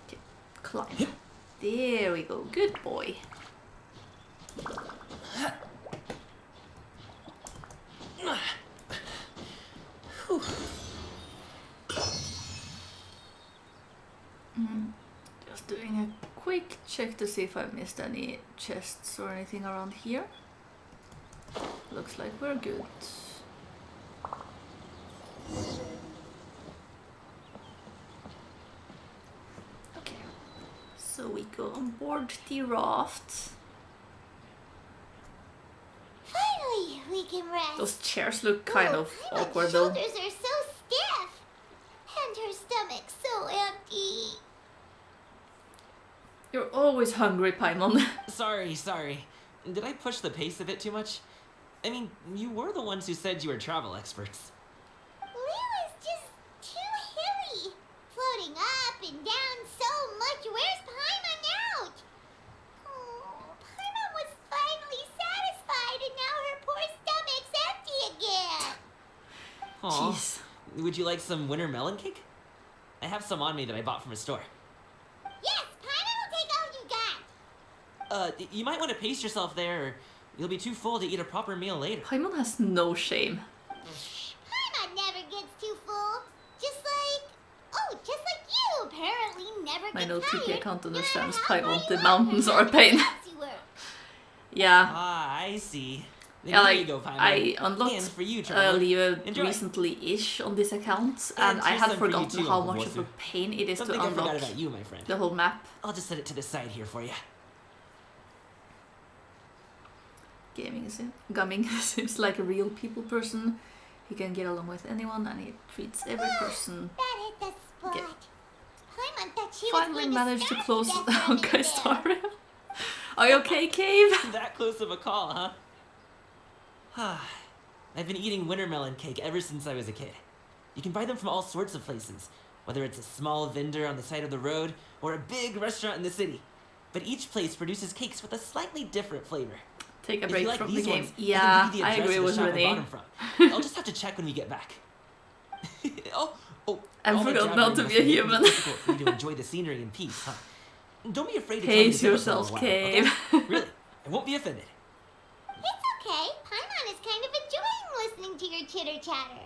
Okay, climb. There we go, good boy. Just doing a quick check to see if I've missed any chests or anything around here. Looks like we're good. Okay, so we go on board the raft. Finally, we can rest. Those chairs look kind of awkward though. Her shoulders are so stiff. And her stomach so empty. You're always hungry, Paimon. Sorry. Did I push the pace a bit too much? I mean, you were the ones who said you were travel experts. Liyue is just too hilly. Floating up and down so much. Where's Paimon out? Oh, Paimon was finally satisfied and now her poor stomach's empty again. Aw. Jeez. Would you like some winter melon cake? I have some on me that I bought from a store. Yes, Paimon will take all you got. You might want to pace yourself there, or you'll be too full to eat a proper meal later. Paimon has no shame. Paimon never gets too full. Just like you apparently never My get no tired. TP account no matter understands how Paimon. high The you mountains are, are a pain. you were. Yeah. Ah, I see. Then Yeah, here you like, go, Paimon. I unlocked And for you, Trevor. Liyue Enjoy. recently-ish on this account, and And I here's had some for you forgotten too, how Uncle much of a Bosu. pain it is Something to I forgot unlock about you, my friend. the whole map. I'll just set it to the side here for you. Gumming seems like a real people person. He can get along with anyone, and he treats every person. That hit the spot. Okay. Paimon thought she Finally was going managed to starve close death for a minute Honkai there. Star Rail. Are you okay, Cave? That close of a call, huh? I've been eating winter melon cake ever since I was a kid. You can buy them from all sorts of places, whether it's a small vendor on the side of the road or a big restaurant in the city. But each place produces cakes with a slightly different flavor. Take a If break you like from the these game. ones, Yeah, I can give you the I address agree of the with shop I Renee. bought 'em from. I'll just have to check when we get back. oh, I all the forgot not jabbering to must be a be making it human. difficult for you to enjoy the scenery in peace, huh? Don't be afraid to tell me Pace to give up for a yourself, while, Cave. okay? Really, I won't be offended. It's okay. Paimon is kind of enjoying listening to your chitter-chatter.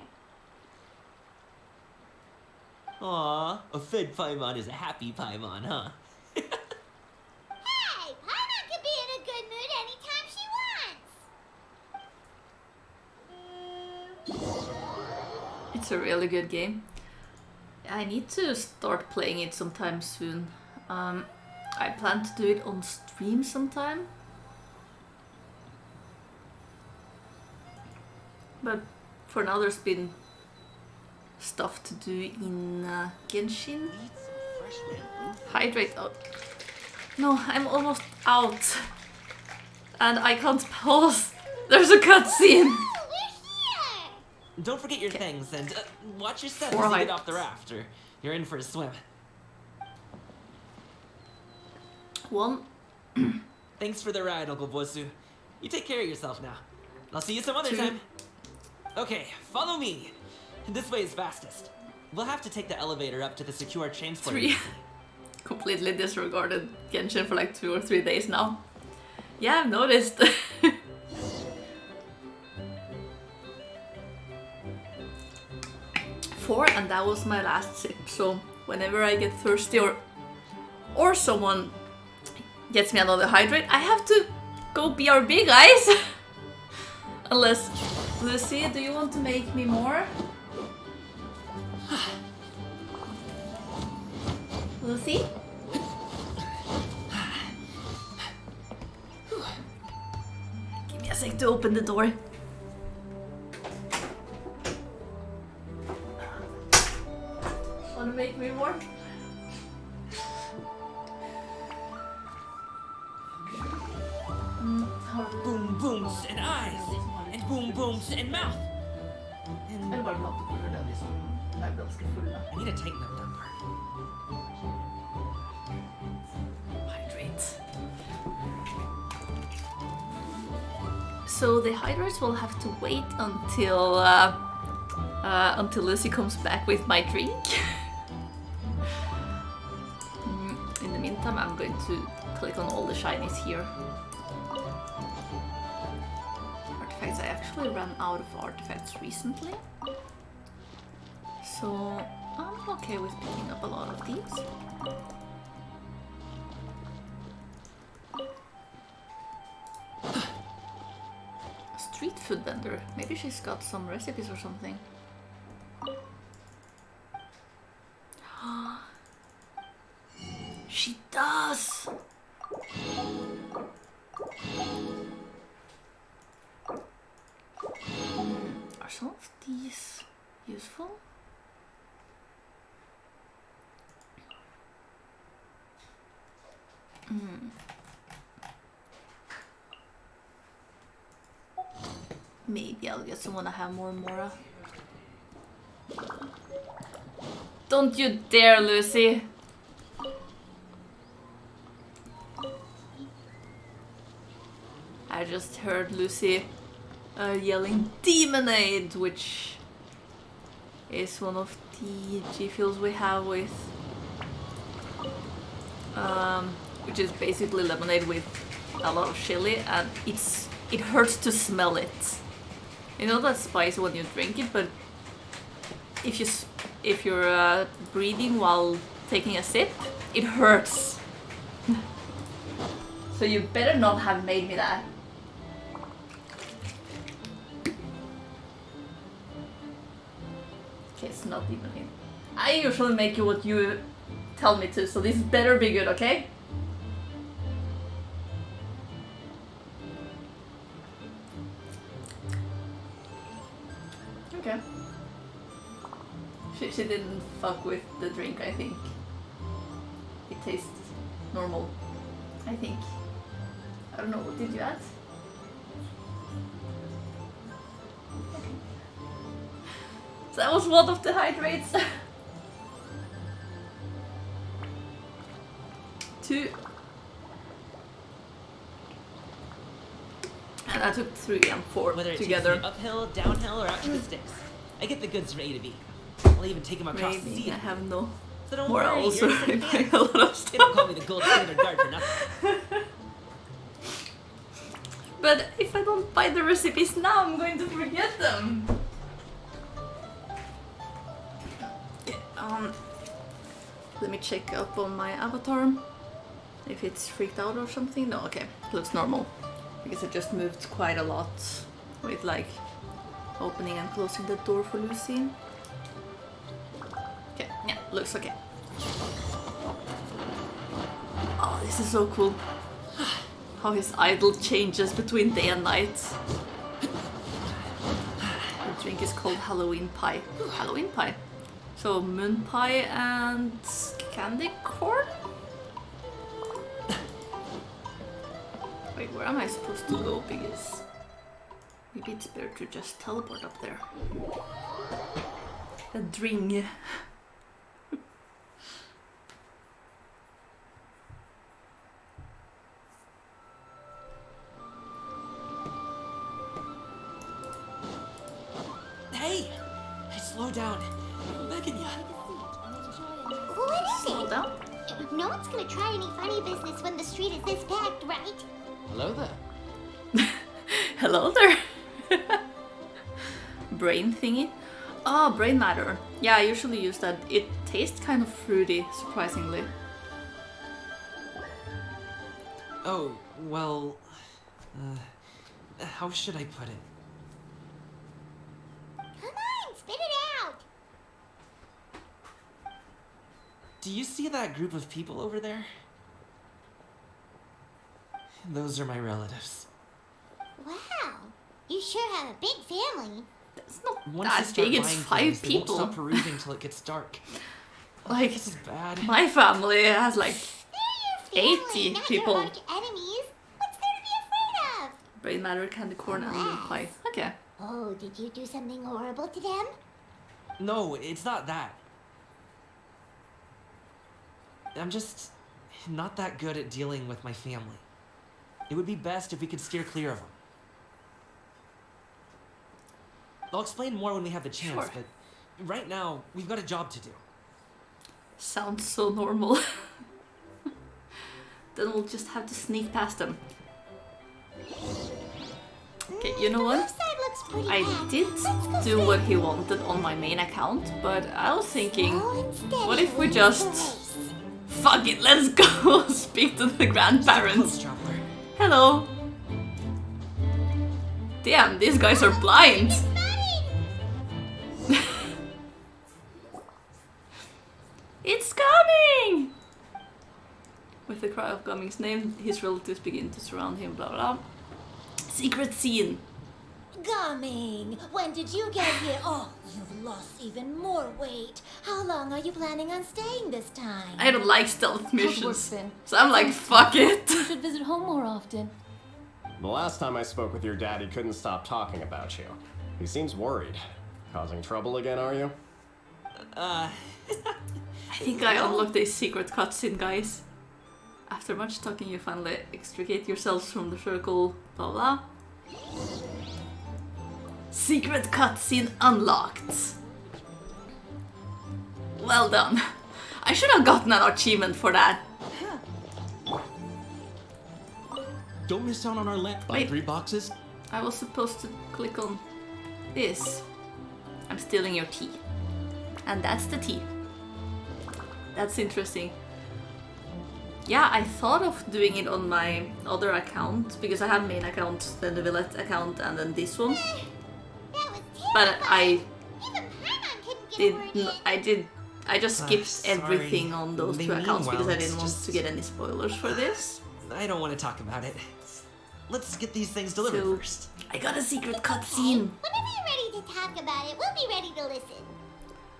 Aw, a fed Paimon is a happy Paimon, huh? Hey, Paimon can be in a good mood anytime she wants. It's a really good game. I need to start playing it sometime soon. I plan to do it on stream sometime. But for now there's been stuff to do in Genshin. Hydrate. Oh. No, I'm almost out. and I can't pause. There's a cutscene. Oh, we're here! Don't forget your things and watch your step Four as you get heights. off the raft, or you're in for a swim. 1. Thanks for the ride, Uncle Bosu. You take care of yourself now. I'll see you some other 2. time. Okay, follow me. This way is fastest. We'll have to take the elevator up to the secure transport 3. agency. Completely disregarded Genshin for like 2 or 3 days now. Yeah, I've noticed. 4, and that was my last sip. So whenever I get thirsty or someone gets me another hydrate, I have to go BRB, guys. Unless, Lucy, do you want to make me more? Lucy? Give me a sec to open the door. Wanna make me more? Boom booms and eyes, and boom booms and mouth. And Eller var det något ur den liksom är ganska fulla? I need to tighten up that part. Hydrate. So the hydrates will have to wait until Lucy comes back with my drink. In the meantime, I'm going to click on all the shinies here. Artifacts. I actually ran out of artifacts recently, so I'm okay with picking up a lot of these. Street food vendor. Maybe she's got some recipes or something. She does! Are some of these useful? Maybe I'll get someone to have more Mora. Don't you dare, Lucy! I just heard Lucy yelling Demonade, which is one of the G Fuels we have with which is basically lemonade with a lot of chili, and it hurts to smell it. You know that spice when you drink it, but if you're breathing while taking a sip, it hurts. So you better not have made me that. Okay, it's not even in. I usually make you what you tell me to, so this better be good, okay? Okay. She didn't fuck with the drink, I think. It tastes normal, I think. I don't know, what did you add? Okay. So that was one of the hydrates. 2. And I took 3 and 4 Whether it together. takes me uphill, downhill, or out to the sticks, I get the goods from A to B. I'll even take them across the Maybe sea. I have no So don't more worry, also. you're in safe hands. A lot of They stuff. don't call me the gold standard guard for nothing. But if I don't buy the recipes now, I'm going to forget them. Let me check up on my avatar. If it's freaked out or something. No, okay. Looks normal. Because I just moved quite a lot with like opening and closing the door for Lucy. Okay, yeah, looks okay. Oh, this is so cool. How his idol changes between day and night. The drink is called Halloween Pie. Ooh, Halloween Pie. So moon pie and candy corn? Wait, where am I supposed to go? Because maybe it's better to just teleport up there. A dring. Hey! Slow down. I'm begging you. What is Slow it? down. No one's gonna try any funny business when the street is this packed, right? Hello there. Hello there. Brain thingy. Oh, brain matter. Yeah, I usually use that. It tastes kind of fruity, surprisingly. Oh, well... how should I put it? Come on, spit it out! Do you see that group of people over there? Those are my relatives. Wow, you sure have a big family. It's not Once that you start big, it's buying 5 things, they won't people. stop perusing till it gets dark. Like, This is bad. my family has like They're your 80 family, not people. your arch enemies. What's there to be afraid of? brain matter, candy corn, and lemon pie. Okay. Oh, did you do something horrible to them? No, it's not that. I'm just not that good at dealing with my family. It would be best if we could steer clear of them. I'll explain more when we have the chance, Sure. but right now, we've got a job to do. Sounds so normal. Then we'll just have to sneak past them. Okay, you know The what? left side looks pretty I packed. did Let's go do straight. what he wanted on my main account, but I was thinking, Slow and steady what if we wins the just... race. Fuck it, let's go speak to the grandparents. Close, traveler. Hello. Damn, these guys are blind. It's coming! With the cry of Gumming's name, his relatives begin to surround him, blah blah. Secret scene. Gumming, when did you get here? Oh, you've lost even more weight. How long are you planning on staying this time? I don't like stealth How's work missions. been? So I'm like, fuck it. You should visit home more often. The last time I spoke with your dad, he couldn't stop talking about you. He seems worried. Causing trouble again, are you? I think I unlocked a secret cutscene, guys. After much talking, you finally extricate yourselves from the circle, blah blah. Secret cutscene unlocked. Well done. I should have gotten an achievement for that. Don't miss out on our lamp. Buy Wait. 3 boxes. I was supposed to click on this. I'm stealing your tea. And that's the tea. That's interesting. Yeah, I thought of doing it on my other account because I have main account, then the Villette account, and then this one. That was But I Even Paimon couldn't get a word in. I just skipped Sorry. everything on those They 2 mean accounts because well, I didn't it's want just- to get any spoilers for this. I don't want to talk about it. Let's get these things delivered So, first. I got a secret cutscene. Whenever you're ready to talk about it, we'll be ready to listen.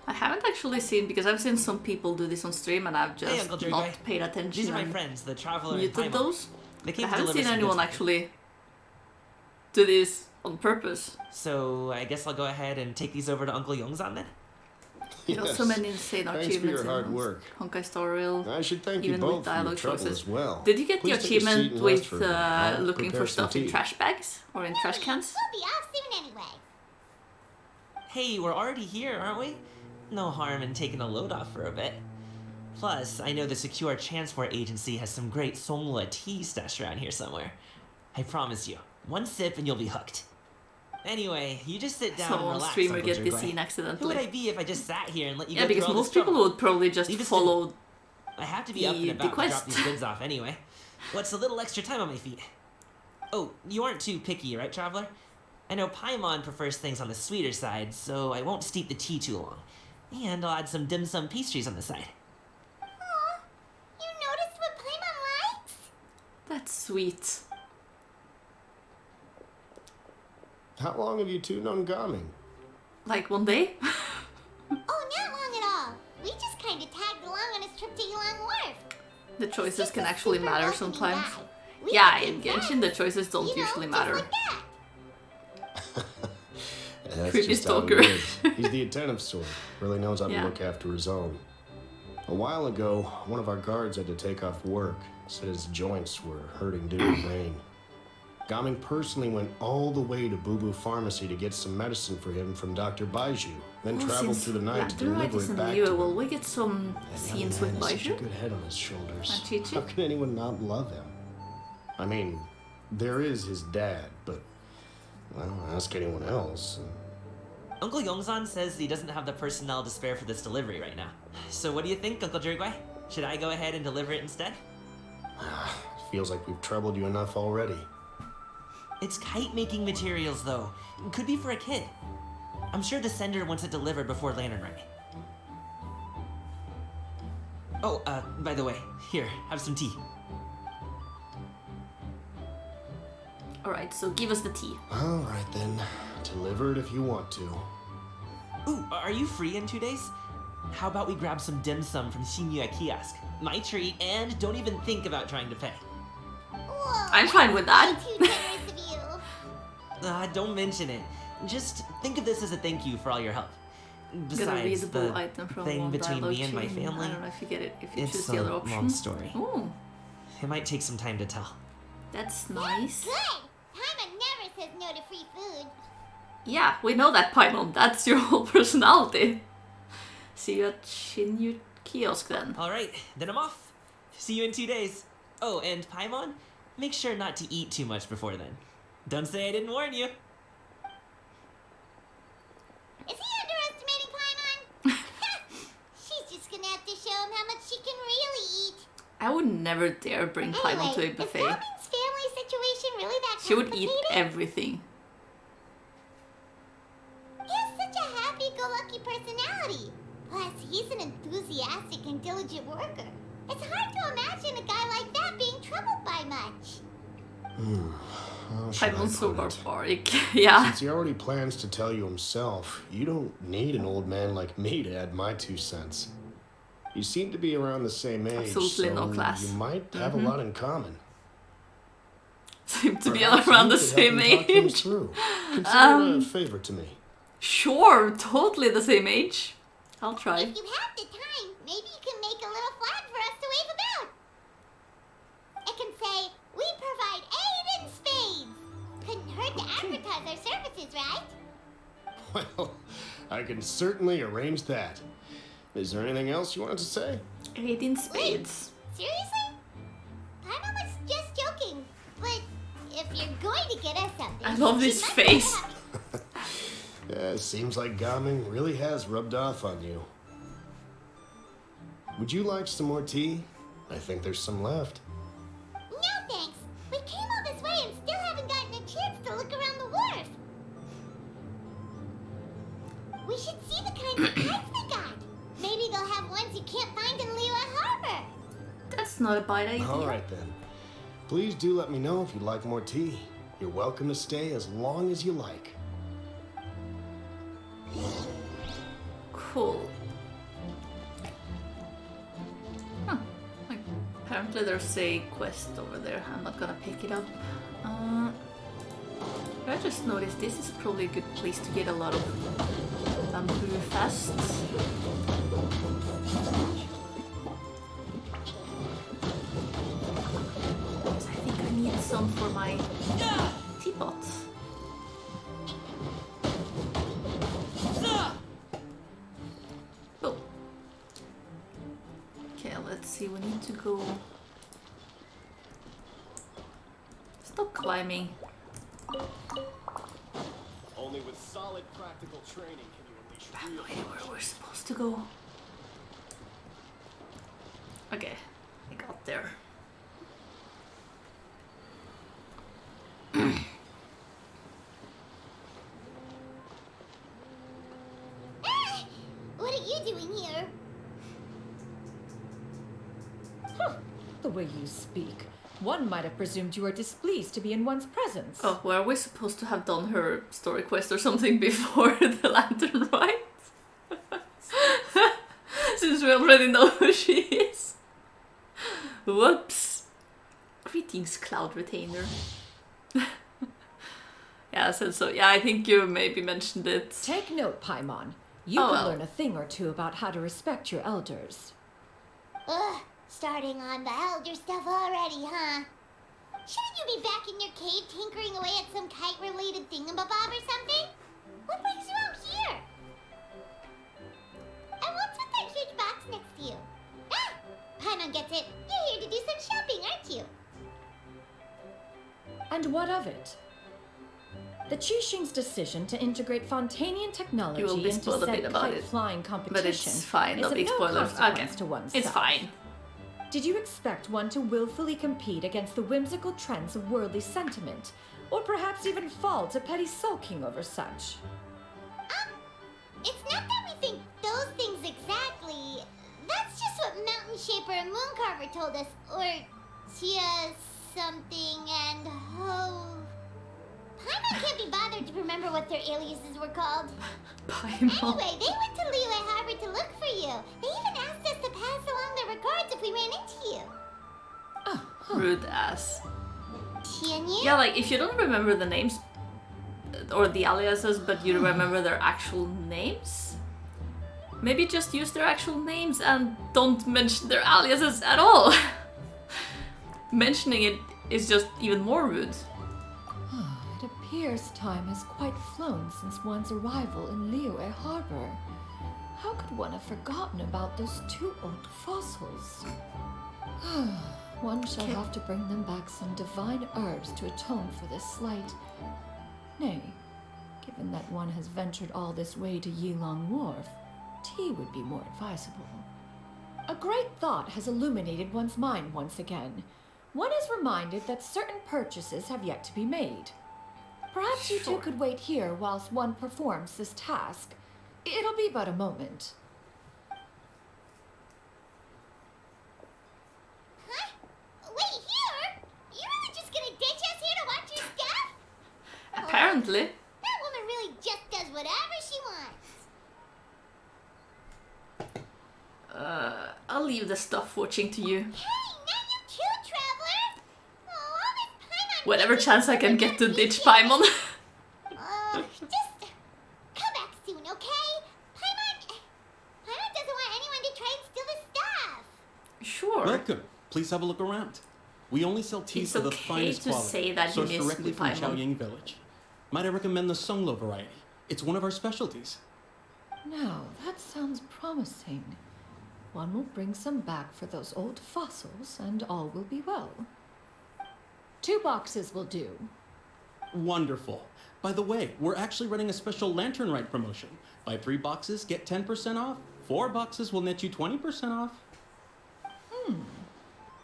I haven't actually seen, because I've seen some people do this on stream and I've Hey, just Uncle Jerry not Guy. paid attention. These are my and friends, the Traveler and muted Paimon. those. They I came to haven't deliver seen some anyone goods. actually do this on purpose. So I guess I'll go ahead and take these over to Uncle Yongzan then. You know, so many insane Thanks for achievements your hard in work. Honkai Star Rail. I should thank you Even both with for your dialogue trouble choices. as well. Did you get Please the take a seat achievement and rest with for a bit. I'll looking for prepare some stuff in tea. trash bags or in trash cans? We'll be off soon anyway. Hey, we're already here, aren't we? No harm in taking a load off for a bit. Plus, I know the Secure Transport Agency has some great Songhua tea stashed around here somewhere. I promise you, one sip and you'll be hooked. Anyway, you just sit down So and on relax, stream we Uncle get this Jirgway. scene Who would I accidentally. be if I just sat here and let you Yeah, go because through all most this people trouble? would probably just Leave us to- follow. I have to be up and the about to drop quest. these goods off anyway. What's a little extra time on my feet? Oh, you aren't too picky, right, Traveler? I know Paimon prefers things on the sweeter side, so I won't steep the tea too long. And I'll add some dim sum pastries on the side. Aw, you noticed what Paimon likes? That's sweet. How long have you two known Gaming? Like one day? Oh, not long at all. We just kind of tagged along on his trip to Yulong Wharf. The choices He's can a actually super matter welcoming sometimes. guy. We Yeah, became in Genshin friends. the choices don't You know, usually just matter. like that. That's Creepy just how he stalker. is. He's the attentive sort. Really knows how Yeah. to look after his own. A while ago, one of our guards had to take off work. Said his joints were hurting due to rain. Gaming personally went all the way to Boo Boo Pharmacy to get some medicine for him from Dr. Baiju, then Oh, traveled since through the night to Lantern Rite deliver is it in back Liyue, to will him. we get some That young scenes man with has such a Baiju? good head on his shoulders. And Chi-Chi? How can anyone not love him? I mean, there is his dad, but well, ask anyone else. Uncle Yongzan says he doesn't have the personnel to spare for this delivery right now. So what do you think, Uncle Jirgwai? Should I go ahead and deliver it instead? Feels like we've troubled you enough already. It's kite-making materials, though. Could be for a kid. I'm sure the sender wants it delivered before Lantern Rite. Oh, by the way, here, have some tea. Alright, so give us the tea. All right then, deliver it if you want to. Ooh, are you free in 2 days? How about we grab some dim sum from Shinya Kiosk? My treat, and don't even think about trying to pay. Whoa, I'm fine with that. way too generous of you. Don't mention it. Just think of this as a thank you for all your help. Get a Besides, readable the item from thing one between dialogue me and my chain. family, I don't know if you get it, if you it's choose a the other option. long story. Ooh, It might take some time to tell. that's nice. Good. Paimon never says no to free food. Yeah, we know that, Paimon. That's your whole personality. See you at Shinyu Kiosk then. Alright, then I'm off. See you in 2 days. Oh, and Paimon, make sure not to eat too much before then. Don't say I didn't warn you. Is he underestimating Paimon? She's just gonna have to show him how much she can really eat. I would never dare bring Paimon to a Is buffet. Gamin's family situation really that She would eat complicated? everything. He has such a happy-go-lucky personality. Plus, he's an enthusiastic and diligent worker. It's hard to imagine a guy like that being troubled by much. How should I Paimon's so put it? barbaric. Yeah. Since he already plans to tell you himself, you don't need an old man like me to add my 2 cents. You seem to be around the same age, Absolutely so no class. you might have a lot in common. Seem to be Perhaps around you the could help same him talk things age. through. Consider it a favor to me. Sure, totally the same age. I'll try. If you have the time, maybe you can make a little flag for us to wave about. It can say, "We provide aid and spades." Couldn't hurt to advertise our services, right? Well, I can certainly arrange that. Is there anything else you wanted to say? 18 spades. Seriously? Paimon was just joking. But if you're going to get us something, I love you this must face. have- Yeah, it seems like Gaming really has rubbed off on you. Would you like some more tea? I think there's some left. No thanks. We came all this way and still haven't gotten a chance to look around the wharf. We should see the kinds of kites they got. Maybe they'll have ones you can't find in Liyue Harbor. That's not a bad idea. All right then. Please do let me know if you'd like more tea. You're welcome to stay as long as you like. Cool. Huh. Like, apparently there's a quest over there. I'm not gonna pick it up. I just noticed this is probably a good place to get a lot of bamboo fasts. Because I think I need some for my teapot. Oh. Okay, let's see. We need to go. Stop climbing. Only with solid practical training can you unleash I have real no idea where we're supposed to go. Okay, I got there. Ah! What are you doing here? The way you speak. One might have presumed you were displeased to be in one's presence. Oh, were we supposed to have done her story quest or something before the Lantern Rite? Since we already know who she is. Whoops. Greetings, Cloud Retainer. Yeah, so yeah, I think you maybe mentioned it. Take note, Paimon. You could learn a thing or two about how to respect your elders. Ugh, starting on the elder stuff already, huh? Shouldn't you be back in your cave tinkering away at some kite-related thingamabob or something? What brings you out here? And what's with that huge box next to you? Ah! Paimon gets it. You're here to do some shopping, aren't you? And what of it? The Qixing's decision to integrate Fontanian technology into said kite-flying competition but it's fine, is no of big no spoilers. consequence Okay, to oneself. it's fine. Did you expect one to willfully compete against the whimsical trends of worldly sentiment, or perhaps even fall to petty sulking over such? It's not that we think those things exactly. That's just what Mountain Shaper and Mooncarver told us. Or Tia something and Ho. Paimon can't be bothered to remember what their aliases were called. Paimon. Anyway, they went to Liyue Harbor to look for you. They even asked us to pass along their regards if we ran into you. Rude ass. Tianyu? Yeah, like if you don't remember the names or the aliases, but you remember their actual names, maybe just use their actual names and don't mention their aliases at all. Mentioning it is just even more rude. It appears time has quite flown since one's arrival in Liyue Harbor. How could one have forgotten about those two old fossils? One shall have to bring them back some divine herbs to atone for this slight. Nay, given that one has ventured all this way to Yilong Wharf, tea would be more advisable. A great thought has illuminated one's mind once again. One is reminded that certain purchases have yet to be made. Perhaps you two could wait here whilst one performs this task. It'll be but a moment. Huh? Wait, here? You really just gonna ditch us here to watch your stuff? Apparently. That woman really just does whatever she wants. I'll leave the stuff watching to you. Hey, not you too, traveler! Oh, all this Paimon... Whatever chance I can get to ditch Paimon. Just come back soon, okay? Paimon doesn't want anyone to try and steal the stuff. Sure. Welcome. Please have a look around. We only sell teas of the finest to quality, say that you sourced miss directly me, from Paimon. Chaoying Village. Might I recommend the Sunglo variety? It's one of our specialties. Now, that sounds promising. One will bring some back for those old fossils, and all will be well. 2 boxes will do. Wonderful. By the way, we're actually running a special Lantern Rite promotion. Buy 3 boxes, get 10% off. 4 boxes will net you 20% off.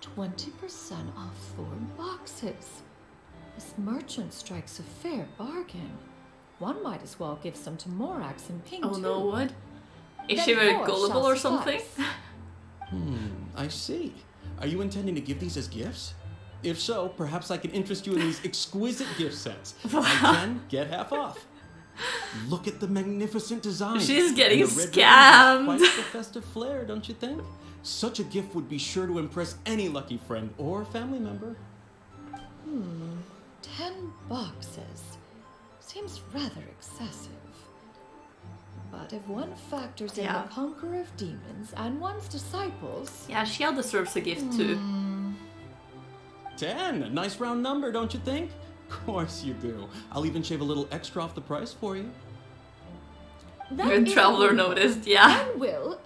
20% off 4 boxes. This merchant strikes a fair bargain. One might as well give some to Morax and Ping, Oh too. no, what? Is Then she very 4 gullible shall or something? suffice. I see. Are you intending to give these as gifts? If so, perhaps I can interest you in these exquisite gift sets. I can get half off. Look at the magnificent design. She's getting And the red ribbon scammed. has quite the festive flair, don't you think? Such a gift would be sure to impress any lucky friend or family member. 10 boxes. Seems rather excessive. But if one factors in Yeah. the conqueror of demons and one's disciples... Yeah, Xiao deserves a gift too. 10, a nice round number, don't you think? Of course you do. I'll even shave a little extra off the price for you. That Even is Traveler agreeable. noticed, yeah. Then will,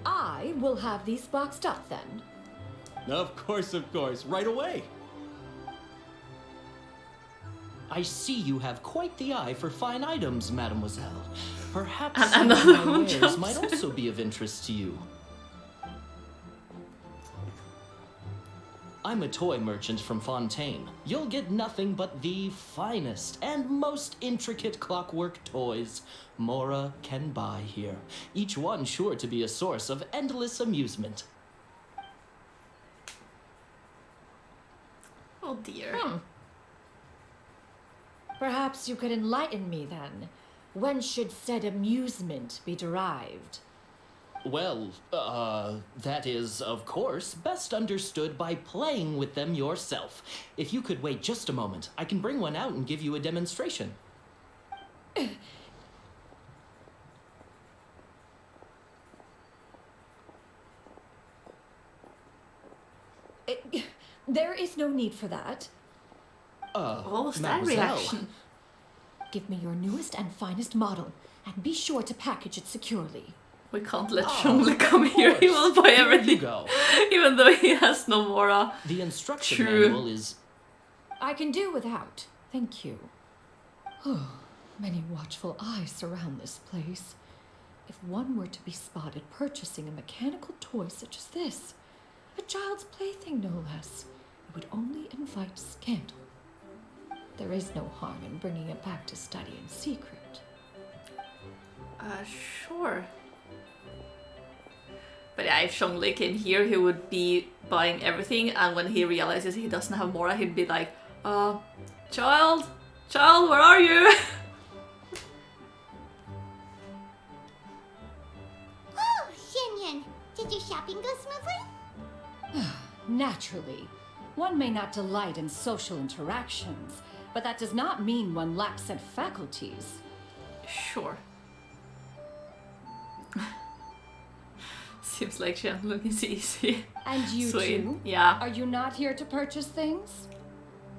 I will have these boxed up then. Of course, right away. I see you have quite the eye for fine items, mademoiselle. Perhaps And some of another my one wares jumps might in. also be of interest to you. I'm a toy merchant from Fontaine. You'll get nothing but the finest and most intricate clockwork toys Mora can buy here. Each one sure to be a source of endless amusement. Oh dear. Perhaps you could enlighten me then. When should said amusement be derived? Well, that is, of course, best understood by playing with them yourself. If you could wait just a moment, I can bring one out and give you a demonstration. There is no need for that. What was that Mademoiselle. reaction? Give me your newest and finest model, and be sure to package it securely. We can't let Zhongli come here. He will buy Here you everything. go. Even though he has no Mora. The instruction True. manual is... I can do without, thank you. Many watchful eyes surround this place. If one were to be spotted purchasing a mechanical toy such as this, a child's plaything no less, it would only invite scandal. There is no harm in bringing it back to study in secret. Sure. But yeah, if Zhongli came here, he would be buying everything, and when he realizes he doesn't have Mora, he'd be like, child, where are you? Oh, Xianyun, did your shopping go smoothly? Naturally, one may not delight in social interactions, but that does not mean one lacks said faculties. Sure. Seems like Xianyun is easy. And you Sweet. too? Yeah. Are you not here to purchase things?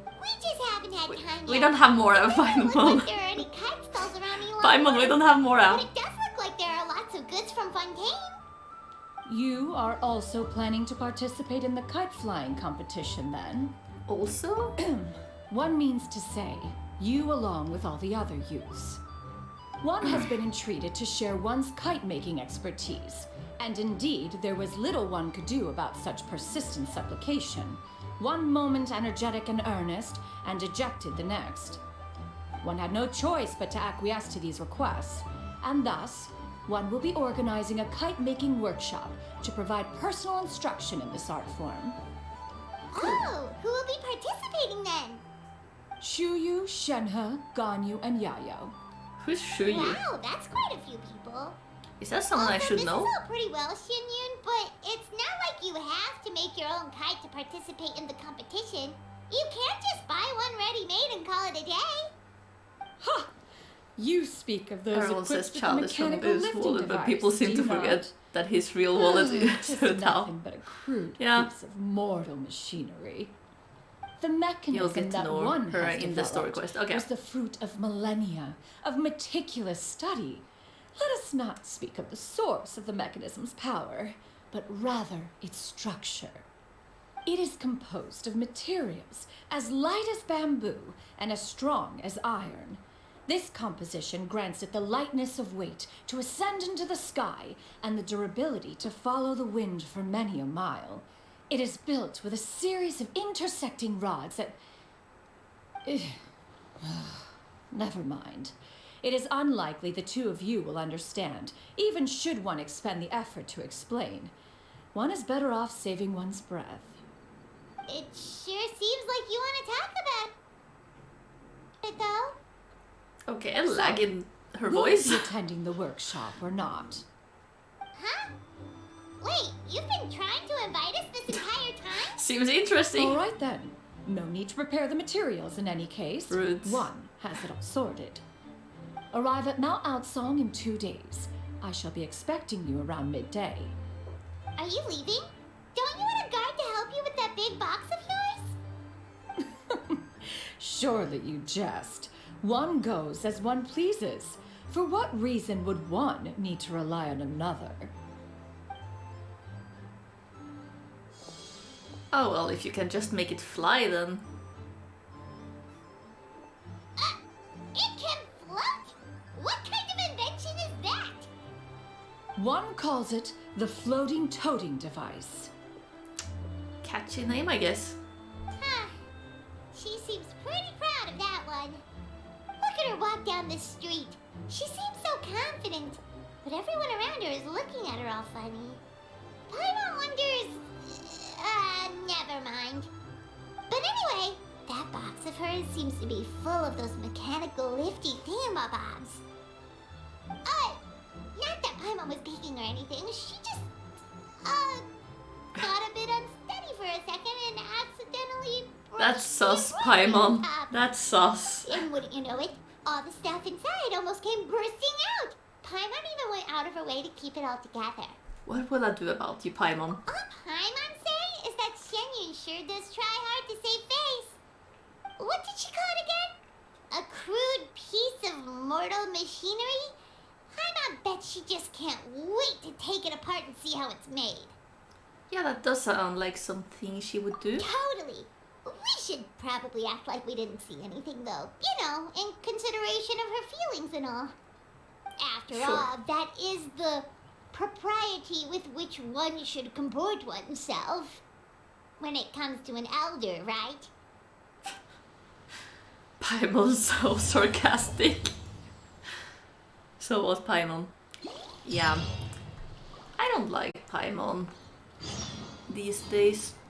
We just haven't had time yet. We don't have Mora, It doesn't look Paimon. like there are any kite stalls around any Paimon, we don't have But Mora. it does look like there are lots of goods from Fontaine. You are also planning to participate in the kite flying competition then? Also? One means to say, you along with all the other youths. One has been entreated to share one's kite making expertise, and indeed there was little one could do about such persistent supplication. One moment energetic and earnest, and dejected the next. One had no choice but to acquiesce to these requests, and thus, one will be organizing a kite-making workshop to provide personal instruction in this art form. Oh, who will be participating then? Shuyu, Shenhe, Ganyu, and Yayo. Who's Shuyu? Wow, that's quite a few people. Is that someone I should know? This is all pretty well, Xianyun, but it's not like you have to make your own kite to participate in the competition. You can't just buy one ready-made and call it a day. Ha! You speak of those Everyone says equipped with child is from mechanical Boo's lifting wallet, but device, people seem do to you not? forget that his real wallet is Just so now. nothing but a crude Yeah. piece of mortal machinery. The You'll mechanism get to that know one her has in the story developed quest. Okay. was the fruit of millennia of meticulous study. Let us not speak of the source of the mechanism's power, but rather its structure. It is composed of materials as light as bamboo and as strong as iron. This composition grants it the lightness of weight to ascend into the sky and the durability to follow the wind for many a mile. It is built with a series of intersecting rods that... Never mind. It is unlikely the two of you will understand, even should one expend the effort to explain. One is better off saving one's breath. It sure seems like you want to talk about it, though. Okay, a lag in her Will voice. you be attending the workshop or not? Huh? Wait, you've been trying to invite us this entire time? Seems interesting. All right then. No need to prepare the materials in any case. Rude. One has it all sorted. Arrive at Mount Outsong in 2 days. I shall be expecting you around midday. Are you leaving? Don't you want a guard to help you with that big box of yours? Surely you jest. One goes as one pleases. For what reason would one need to rely on another? Oh well, if you can just make it fly then. It can float? What kind of invention is that? One calls it the floating toting device. Catchy name, I guess. Huh. She seems pretty proud of that one. Look at her walk down the street. She seems so confident, but everyone around her is looking at her all funny. Paimon wonders... never mind. But anyway, that box of hers seems to be full of those mechanical lifty thingamabobs. Not the Paimon was peeking or anything. She just, got a bit unsteady for a second and accidentally That's brushed sus, the room Paimon. top. That's sus. And wouldn't you know it, all the stuff inside almost came bursting out. Paimon even went out of her way to keep it all together. What will I do about you, Paimon? All Paimon say is that Shenyun sure does try hard to save face. What did she call it again? A crude piece of mortal machinery? Paimon bet she just can't wait to take it apart and see how it's made. Yeah, that does sound like something she would do. Totally. We should probably act like we didn't see anything, though. You know, in consideration of her feelings and all. After Sure. all, that is the propriety with which one should comport oneself. When it comes to an elder, right? Paimon's so sarcastic. So was Paimon. Yeah. I don't like Paimon these days.